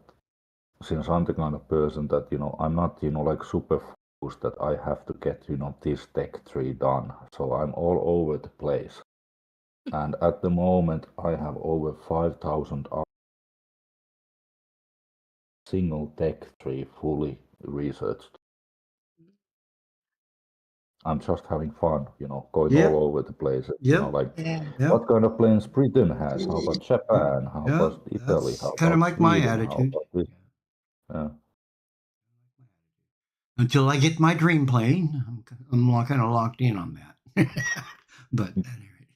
since I'm the kind of person that I'm not like super focused that I have to get this tech tree done, so I'm all over the place, and at the moment I have over 5,000 single tech tree fully researched. I'm just having fun, going all over the place. What kind of planes Britain has? How about Japan? How about Italy? How kind of about like Sweden? my attitude. Until I get my dream plane, I'm kind of locked in on that. But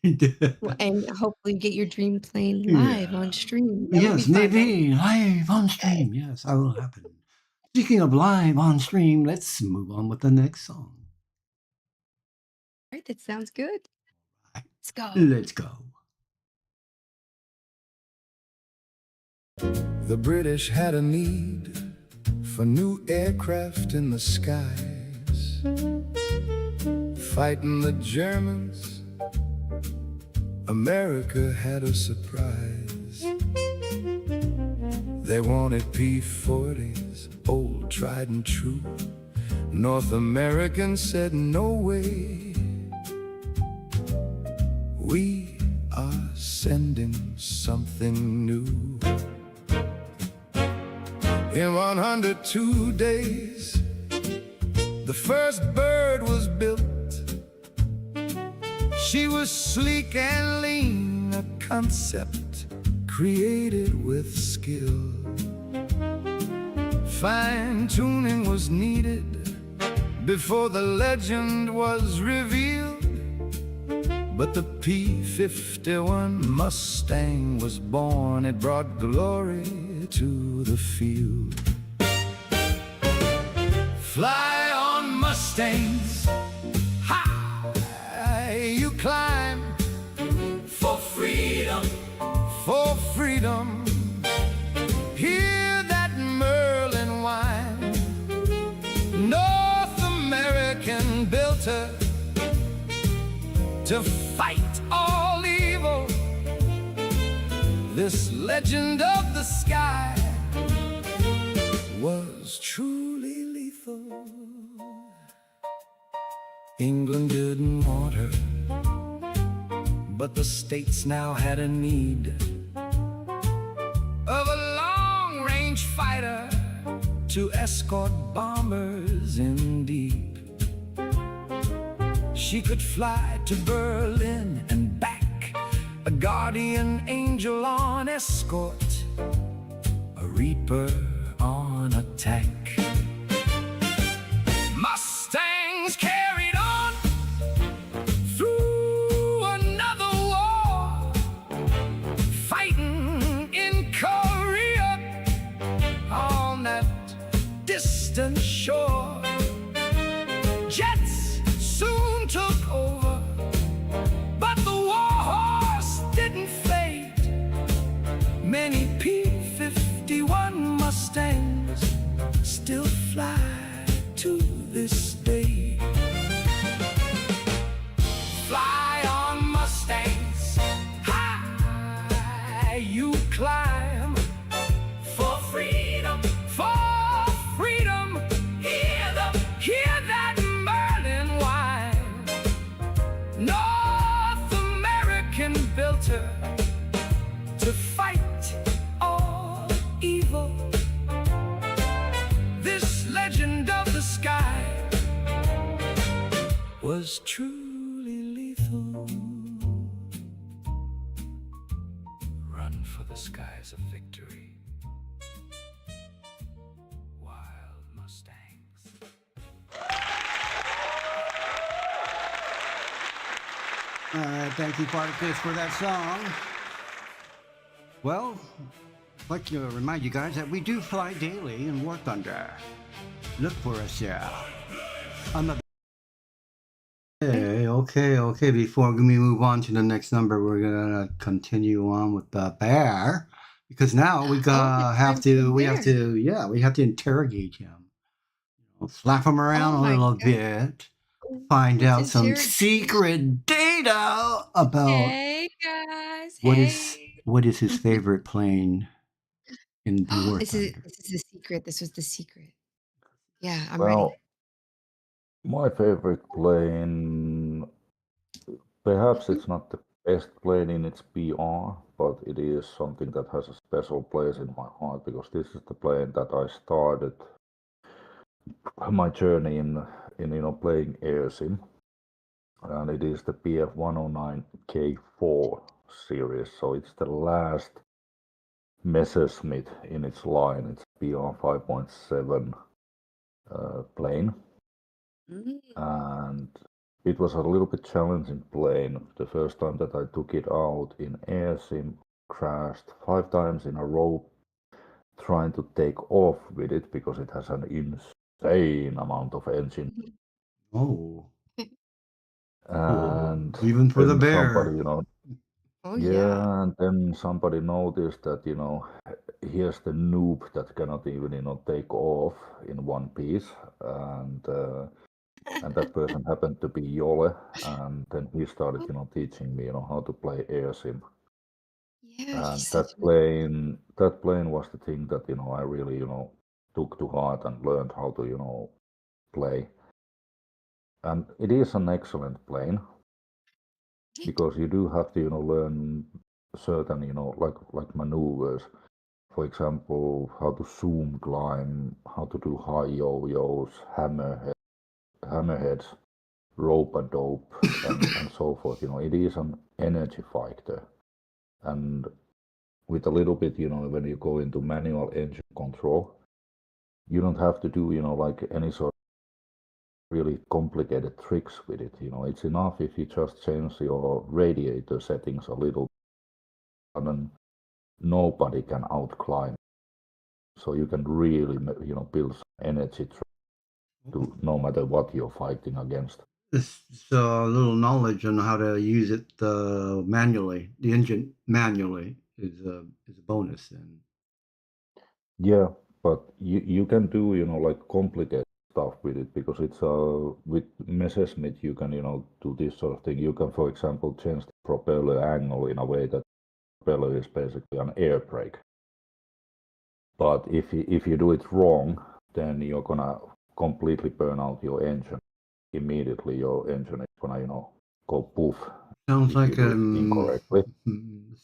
anyway. And hopefully get your dream plane live on stream. Yes, maybe live on stream. Yes, that will happen. Speaking of live on stream, let's move on with the next song. All right, that sounds good. Let's go. Let's go. The British had a need for new aircraft in the skies, fighting the Germans. America had a surprise. They wanted P-40s, old, tried and true. North Americans said no way. We are sending something new. In 102 days, the first bird was built. She was sleek and lean, a concept created with skill. Fine-tuning was needed before the legend was revealed. But the P-51 Mustang was born. It brought glory to the field. Fly on Mustangs, high you climb, for freedom, for freedom. Hear that Merlin whine. North American built her to fight all evil. This legend of the sky was truly lethal. England didn't want her, but the States now had a need of a long-range fighter to escort bombers in deep. She could fly to Berlin and back, a guardian angel on escort, a reaper on attack. Mustangs carried on through another war, fighting in Korea all night distant shore. Jets soon took over, but the war horse didn't fade. Many P-51 Mustangs still fly to this day. Fly on Mustangs, high you climb, for freedom, for freedom. Hear that Merlin whine. North American built her to fight all evil. This legend of the sky was truly lethal. Run for the skies of victory, wild Mustangs. Thank you, Spartacus, for that song. Well, I'd like to remind you guys that we do fly daily in War Thunder. Look for us there. Okay. Before we move on to the next number, we're gonna continue on with the bear because now we have to interrogate him, slap him around Oh a my little God. bit, find It's out some interrogation. secret data about Hey guys. what Hey. is his favorite plane in War This Thunder. is the secret. This was the secret. Yeah, I'm Well, ready. my favorite plane, perhaps Mhm. it's not the best plane in its PR, but it is something that has a special place in my heart because this is the plane that I started my journey in playing air sim, and it is the PF-109K4 series. So it's the last Messerschmitt in its line. It's PR 5.7 plane, Mm. and it was a little bit challenging plane. The first time that I took it out in air sim, crashed 5 times in a row trying to take off with it because it has an insane amount of engine. Oh, And even for the then somebody, bear. Oh yeah. and then somebody noticed that, here's the noob that cannot even, take off in one piece. And that person happened to be Jole, and then he started, teaching me, how to play air sim. Yeah, And he's such that plane was the thing that, I really, took to heart and learned how to, play. And it is an excellent plane because you do have to, learn certain, like maneuvers. For example, how to zoom climb, how to do high yo-yos, hammerheads, rope a dope, and so forth. It is an energy fighter. And with a little bit, when you go into manual engine control, you don't have to do, like any sort of really complicated tricks with it. It's enough if you just change your radiator settings a little, and then nobody can outclimb. So you can really, build some energy to no matter what you're fighting against. It's a little knowledge on how to use it manually. The engine manually is a bonus. And Yeah, but you can do, like complicated stuff with it because it's with Messerschmitt you can, do this sort of thing. You can, for example, change the propeller angle in a way that the propeller is basically an air brake. But if you do it wrong, then you're gonna completely burn out your engine. Immediately your engine is gonna, go poof sounds if like you do it incorrectly.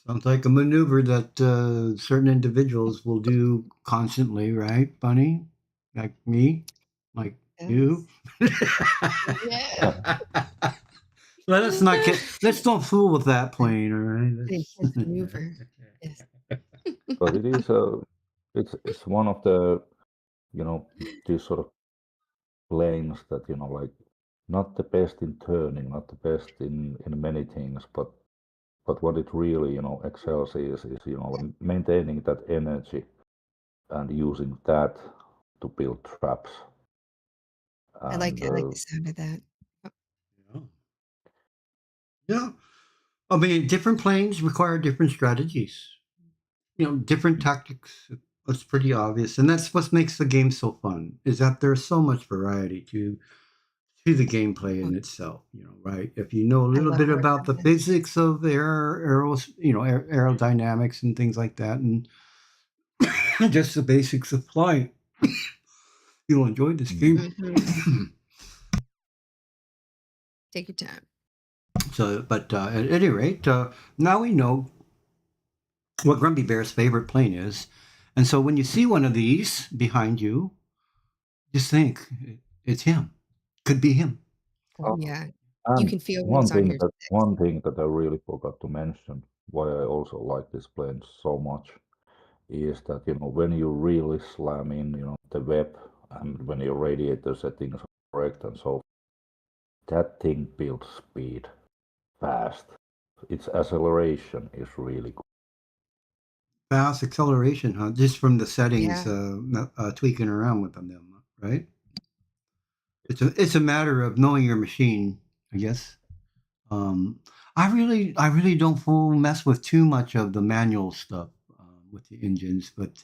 sounds like a maneuver that certain individuals will do constantly, right, Bunny? Like me, like you. yeah. Let us not get. Let's don't fool with that plane, all right? An intense maneuver. Yes. But it's one of the, these sort of planes that, like not the best in turning, not the best in many things, but what it really, excels is, maintaining that energy and using that to build traps. I like And the sound of that. Oh, Yeah. Yeah. I mean, different planes require different strategies. Different tactics. It's pretty obvious, and that's what makes the game so fun. Is that there's so much variety to the gameplay in itself. Right? If you know a I little love bit more about the content. physics of aerodynamics and things like that, and just the basics of flying, you'll enjoy this game. Hmm. Take your time. So, but at any rate, now we know what Grumpy Bear's favorite plane is. And so when you see one of these behind you, just think it's him. Could be him. Oh yeah, you and can feel when it's on your sticks. one thing that I really forgot to mention, why I also like this plane so much, is that when you really slam in the web and when your radiator settings are correct and so that thing builds speed fast. Its acceleration is really good. Fast acceleration, huh? Just from the settings, Yeah, tweaking around with them, right? It's a matter of knowing your machine, I guess. Um, I really don't full mess with too much of the manual stuff with the engines, but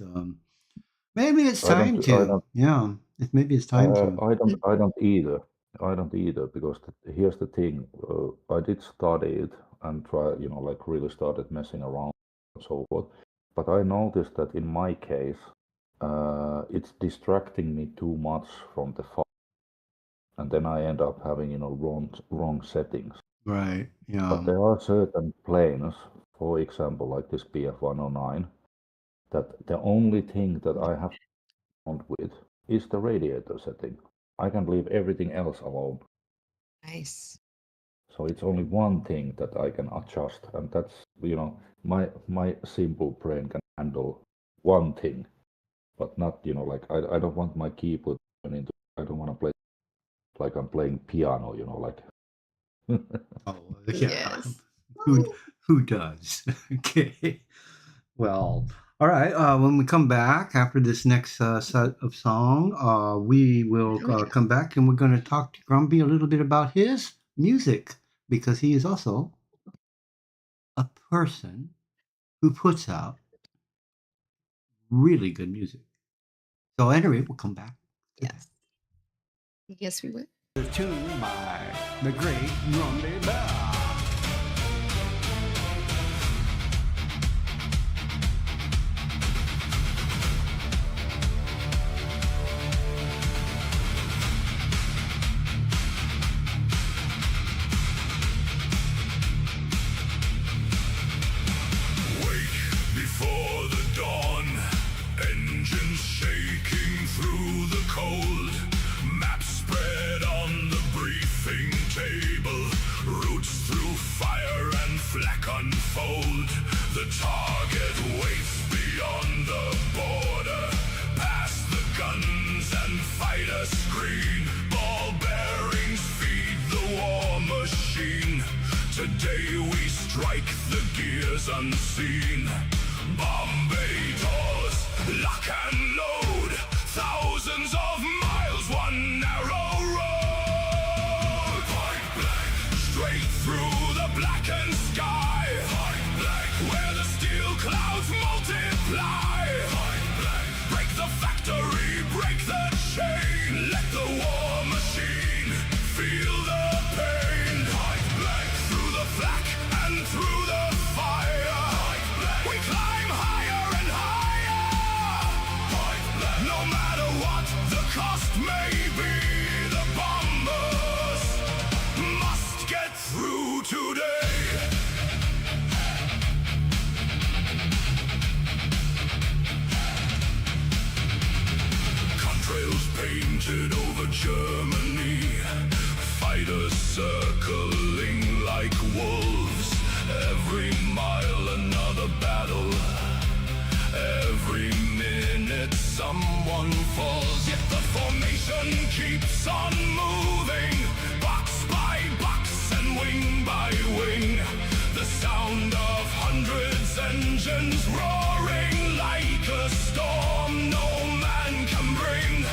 maybe it's I don't time I to. don't Yeah, maybe it's time to. mm, I don't either. I don't either because here's the thing. I did study it and try, like really started messing around and so forth. But I noticed that in my case, it's distracting me too much from the file, and then I end up having wrong settings. Right. But Yeah. there are certain planes, for example, like this BF-109, that the only thing that I have found with is the radiator setting. I can leave everything else alone. nice. So it's only one thing that I can adjust, and that's my simple brain can handle one thing, but not like I don't want my keyboard to turn into I don't want to play like I'm playing piano, like Oh, yeah. Yes. Who who does? Okay. Well, all right. When we come back after this next set of song, we will Oh yeah. come back and we're going to talk to Grumpy a little bit about his music because he is also a person who puts out really good music. So, anyway, we'll come back to that. Yes. Yes, we would. The tune by the great Grumpy Bear. Wake before the dawn, engines shaking through the cold, maps spread on the briefing table, routes through fire and flak unfold. The target waits beyond the border, past the guns and fighter screen. Ball bearings feed the war machine. Today we strike the gears unseen. Bombay doors, lock and load. Thousands of miles, one narrow road. Point blank, straight through the blackened sky. Point blank, where the steel clouds multiply. Point blank, break the factory, break the chain. Let the war machine feel the pain. Point blank, through the flak and through the fire. Point blank, we climb higher and higher. Point blank, no matter what the cost may be, the bombers must get through today. Contrails painted over Germany, fighters circling like wolves. Every mile another battle, every minute someone falls. Yet the formation keeps on moving, box by box and wing by wing. The sound of hundreds engines roaring like a storm no man can bring.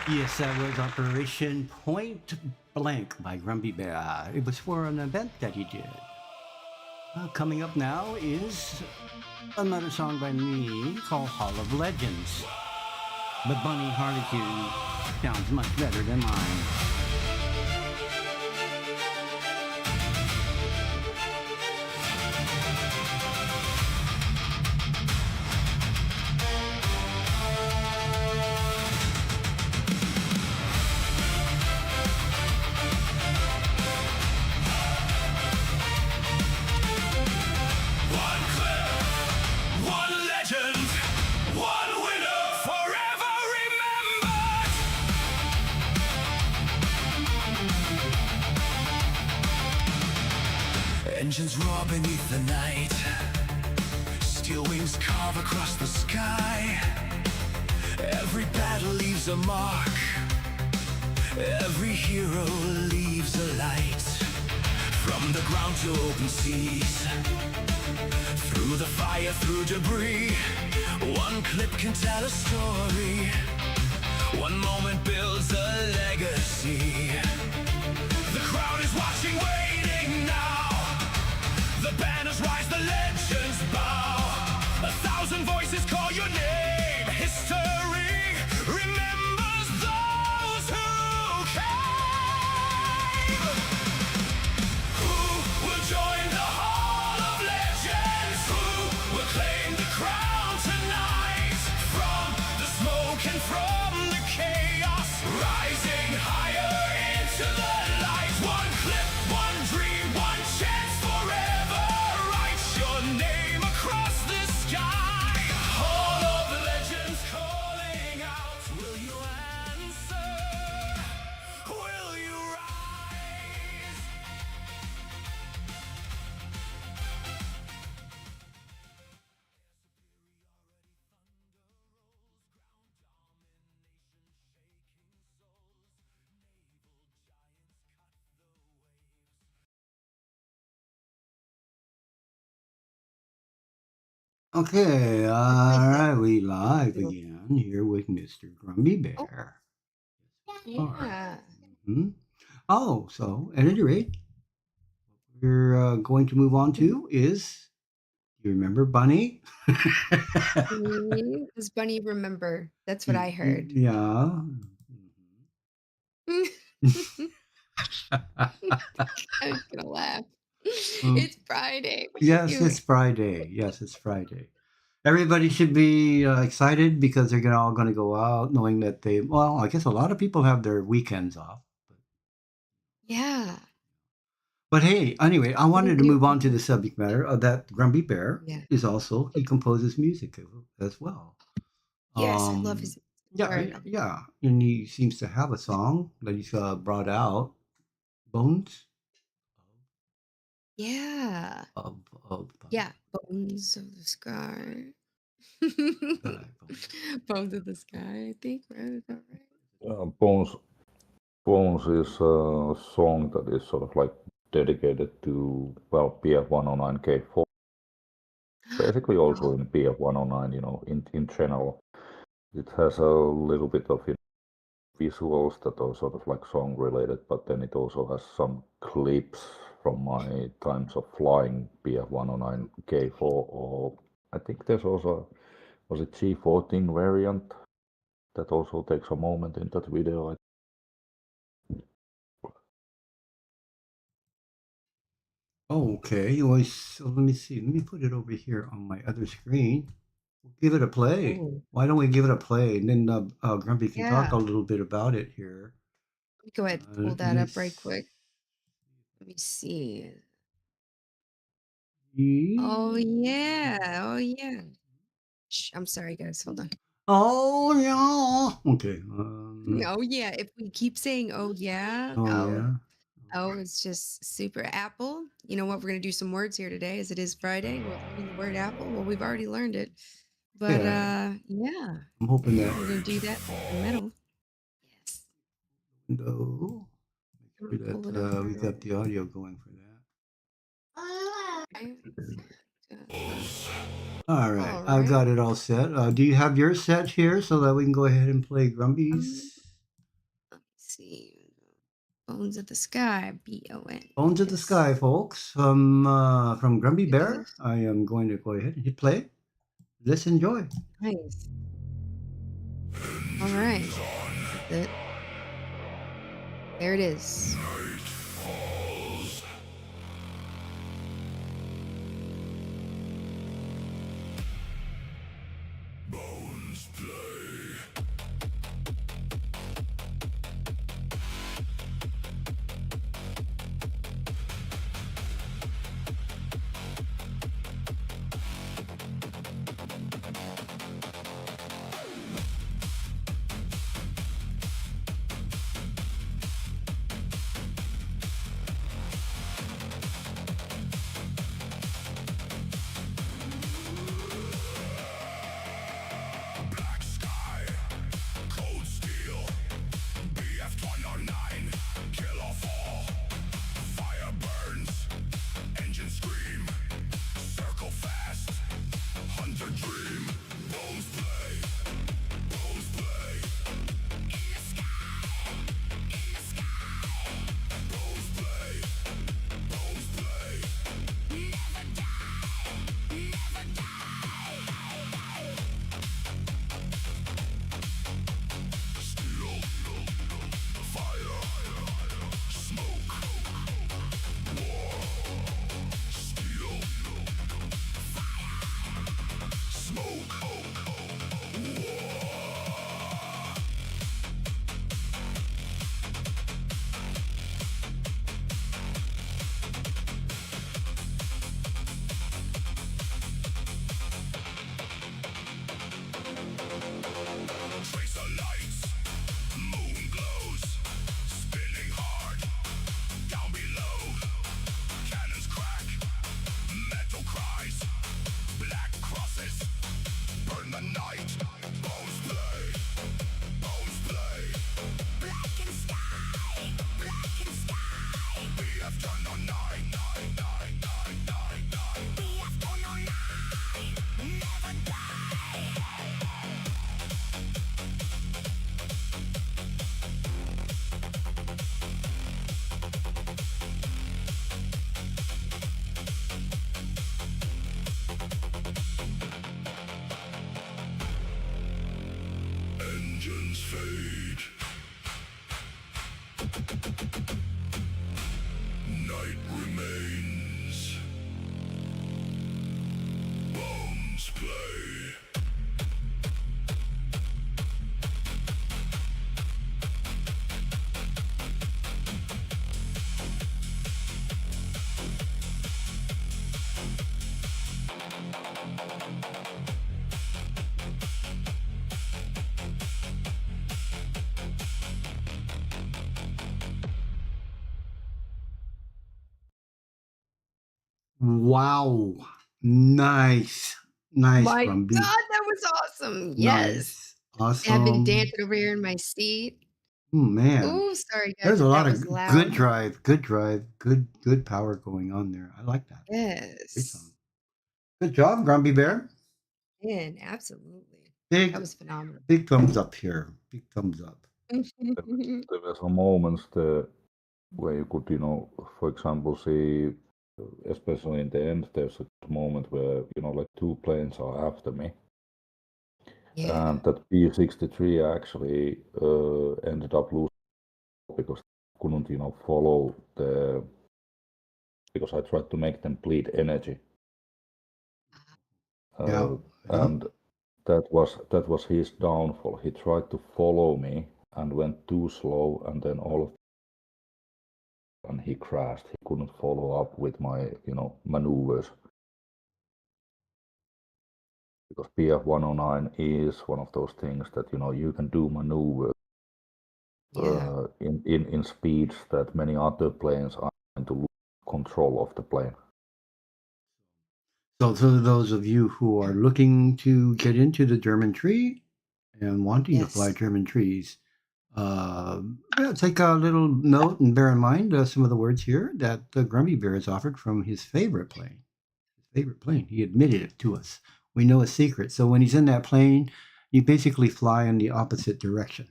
Yes, that was Operation Point Blank by Grumpy Bear. It was for an event that he did. Coming up now is another song by me called Hall of Legends. But Bunny Harley sounds much better than mine. One clip, one legend, one winner, forever remembered. Engines roar beneath the night. Steel wings carve across the sky. Every battle leaves a mark. Every hero leaves a light. From the ground to open seas, through the fire, through debris, one clip can tell a story. One moment builds a legacy. The crowd is watching, waiting now. The banners rise, the legends bow. 1,000 voices call your name. History remembers those who came. Who will join the Hall of Legends? Who will claim the crown tonight? From the smoke and from the chaos, rising higher into the light. One clip, one dream, one chance forever. Write your name across the sky. Hall of Legends calling out. Will you answer? Will you rise? Okay, I like all that. right, we live Little- again here with Mr. Grumpy Oh, Bear. Are. yeah. Mhm. Oh, so at any rate, we're going to move on Mhm. to is, you remember Bunny? Does Bunny remember? That's what I heard. Yeah. I'm gonna laugh. Mm. It's Friday. What are you Yes, it's doing? Friday. Yes, it's Friday. Everybody should be excited because they're all going to go out knowing that they, well, I guess a lot of people have their weekends off. Yeah. But hey, anyway, I What wanted did to you? move on to the subject matter of that Grumpy Bear Yeah. is also, he composes music as well. Yes, I love his. Yeah, Sorry. yeah. And he seems to have a song that he's brought out, Bones Yeah. of, of, Yeah. Bones of the Sky. Sky, Bones. Bones of the Sky, I think. Right? Is that right? Bones is a song that is sort of like dedicated to, well, BF109K4. Basically, also Oh, in BF109, in general, it has a little bit of visuals that are sort of like song related, but then it also has some clips from my times of flying BF109K4, or I think there's also, was it G14 variant that also takes a moment in that video. Okay, well, so let me see. Let me put it over here on my other screen. Give it a play. oh, Why don't we give it a play? And then Grumpy can talk yeah. a little bit about it here. Let me go ahead and pull Let that me up right quick. Let me see. Oh, see. yeah. Oh, yeah. I'm sorry, guys. Hold on. Oh, yeah. Okay. Oh, yeah. If we keep saying, oh, yeah. Oh, Oh, yeah. oh, it's just super apple. You know what? We're going to do some words here today as it is Friday. We're learning the word apple. Well, we've already learned it. But Yeah. yeah, I'm hoping that we're going to do that in the middle. Yes. window. I'm Make going to sure pull it up that we here. got the audio going for that. Okay. All right. All I've right. got it all set. Do you have yours set here so that we can go ahead and play Um, Grumpy's? see. Bones of the Sky, BON. Bones of the Yes. Sky, folks, from Grumpy Look at Bear. this. I am going to go ahead and hit play. Let's enjoy. Nice. All right. That's it. There it is. Bones play. Black sky, cold steel, BF-109, kill off all. Fire burns, engine scream, circle fast, hunter dream. Bones play, bones play. In the sky, bones play, bones play. Never die, never die. Steel, fire, smoke, war. Steel, fire, smoke, war. Tracer lights, moon glows, spinning hard, down below. Cannons crack, metal cries, black crosses, burn the night. Bones play, bones play. Black and sky, black and sky. BF turn on 9, 9, 9, 9, 9, 9. BF turn on 9, never die. Engines fade. Night remains. Bones play. Wow. Nice. Nice, My Grumpy. God, that was awesome. Yes. Nice. I've been Awesome. dancing over here in my seat. Oh, man. Oh, sorry guys There's a if lot that was of loud. good drive, good power going on there. I like that. Great song. Yes. Good job, Grumpy Bear. Man, absolutely. Big, That was phenomenal. big thumbs up here. Big thumbs up. There were some moments there where you could, for example, see, especially in the end, there's a moment where, like two planes are after me. Yeah. And that P-63 actually ended up losing because I couldn't, follow because I tried to make them bleed energy. Yeah. And that was his downfall. He tried to follow me and went too slow, and then and he crashed. He couldn't follow up with my, maneuvers. Because PF-109 is one of those things that, you can do maneuvers Yeah. in speeds that many other planes are trying to lose control of the plane. So, to those of you who are looking to get into the German tree and wanting to fly Yes. German trees, take a little note and bear in mind some of the words here that the Grumpy Bear has offered from his favorite plane. His favorite plane. He admitted it to us. We know a secret. So when he's in that plane, you basically fly in the opposite direction.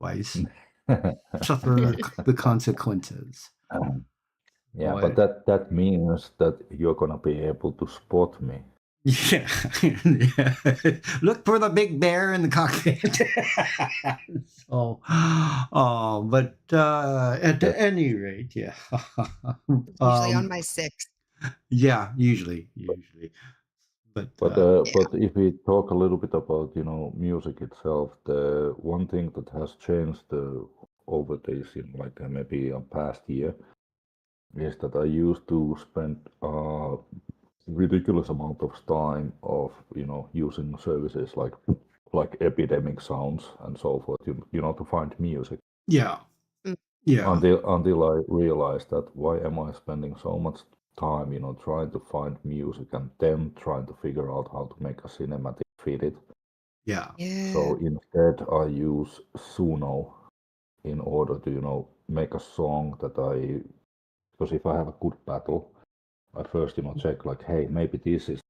Otherwise, suffer the consequences. Yeah, Boy. but that means that you're gonna be able to spot me. Yeah. Yeah. Look for the big bear in the cockpit. So, oh, but at That, any rate, yeah. Usually on um, my 6th. yeah, usually. But Yeah. but if we talk a little bit about music itself, the one thing that has changed over this in like maybe a past year is that I used to spend a ridiculous amount of time of using services like Epidemic Sounds and so forth, to find music. yeah, Mm, yeah, Until I realized that why am I spending so much time, trying to find music and then trying to figure out how to make a cinematic fit it. yeah, Yeah. So instead, I use Suno in order to, make a song because if I have a good battle, I first, check like, hey, maybe this is,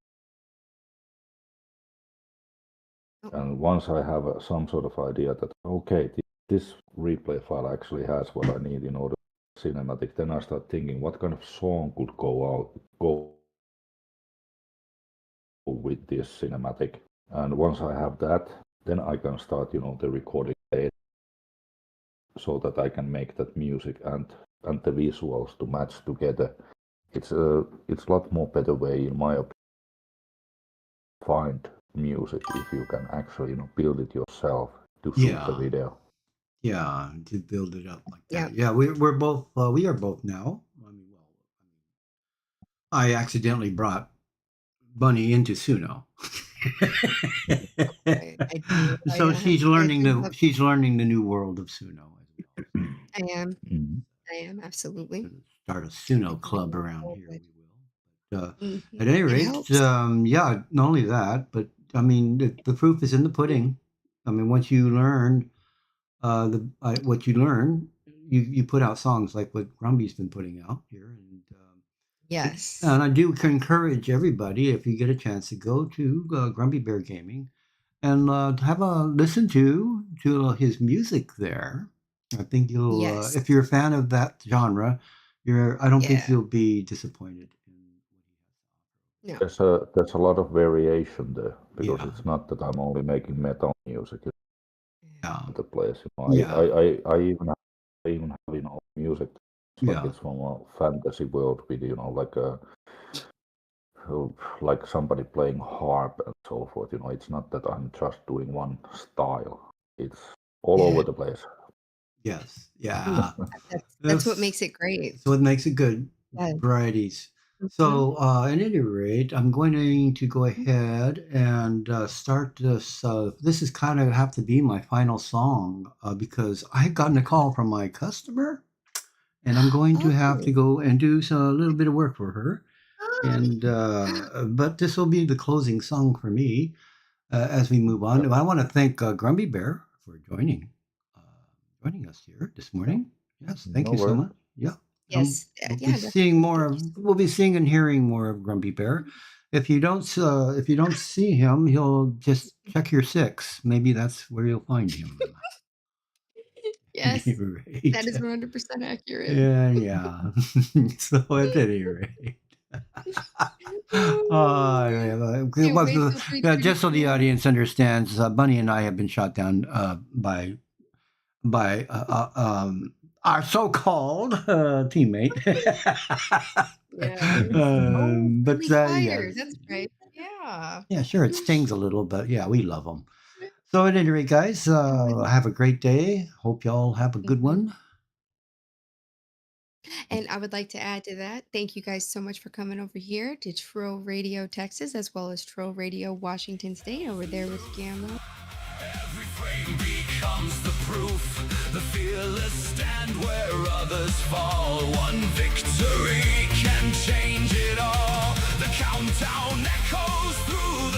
Oh, and once I have some sort of idea that, okay, this replay file actually has what I need in order to cinematic, then I start thinking what kind of song could go with this cinematic. And once I have that, then I can start, the recording so that I can make that music and the visuals to match together. It's a lot more better way, in my opinion, to find music if you can actually, build it yourself to shoot the yeah, video. yeah. To build it up like yeah. that. Yeah, we're both we are both now. I mean, well, I accidentally brought Bunny into Suno. I do. So I do have. she's learning the new world of Suno as well. I am. Mhm. I am absolutely. Start a I Suno do have club a around little here. bit. We will. But at Mhm. any It rate, helps. yeah. Not only that, but I mean, the proof is in the pudding. I mean, once you learn what you learn, you put out songs like what Grumby's been putting out here, Yes. and I do encourage everybody if you get a chance to go to Grumpy Bear Gaming and have a listen to his music there. I think you'll, Yes. if you're a fan of that genre, I don't think Yeah. you'll be disappointed in what he No. There's a lot of variation there has. because it's not that I'm only making metal music Yeah, in the place. yeah, I even have music that's like yeah, it's from a fantasy world with like a like somebody playing harp and so forth. It's not that I'm just doing one style. It's all Yeah. over the place. yes, Mm. yeah. That's what That's makes it great. so it makes it good Yeah. varieties. Mhm. So, at any rate, I'm going to go ahead and start this. This is kind of have to be my final song because I've gotten a call from my customer, and I'm going to have to Oh. go and do a little bit of work for her. And but this will be the closing song for me as we move Yeah, on. I want to thank Grumpy Bear for uh, joining us here this yeah, morning. Yes, thank no you so worries. much. Yeah, Yes. we'll be Yeah, seeing definitely. more Thank of. you so We'll be seeing and hearing more of Grumpy Bear. If you don't see him, he'll just check your six. Maybe that's where you'll find him. At any Yes. rate, That is 100% accurate. yeah, yeah. So at any rate. Oh, Yeah, can't wait till yeah, just so the 3:34. audience understands, Bunny and I have been shot down by our so-called teammate. Yeah. Oh, But friendly fire. yes, That's right. Yeah. yeah, sure, it stings a little, but yeah, we love them. So at any rate, guys, Mhm. have a great day. Hope y'all have a good one. And I would like to add to that, thank you guys so much for coming over here to Tro Radio Texas, as well as Tro Radio Washington State over there with Gamma. Every frame becomes the proof, the fearless stand where others fall. One victory can change it all. The countdown echoes through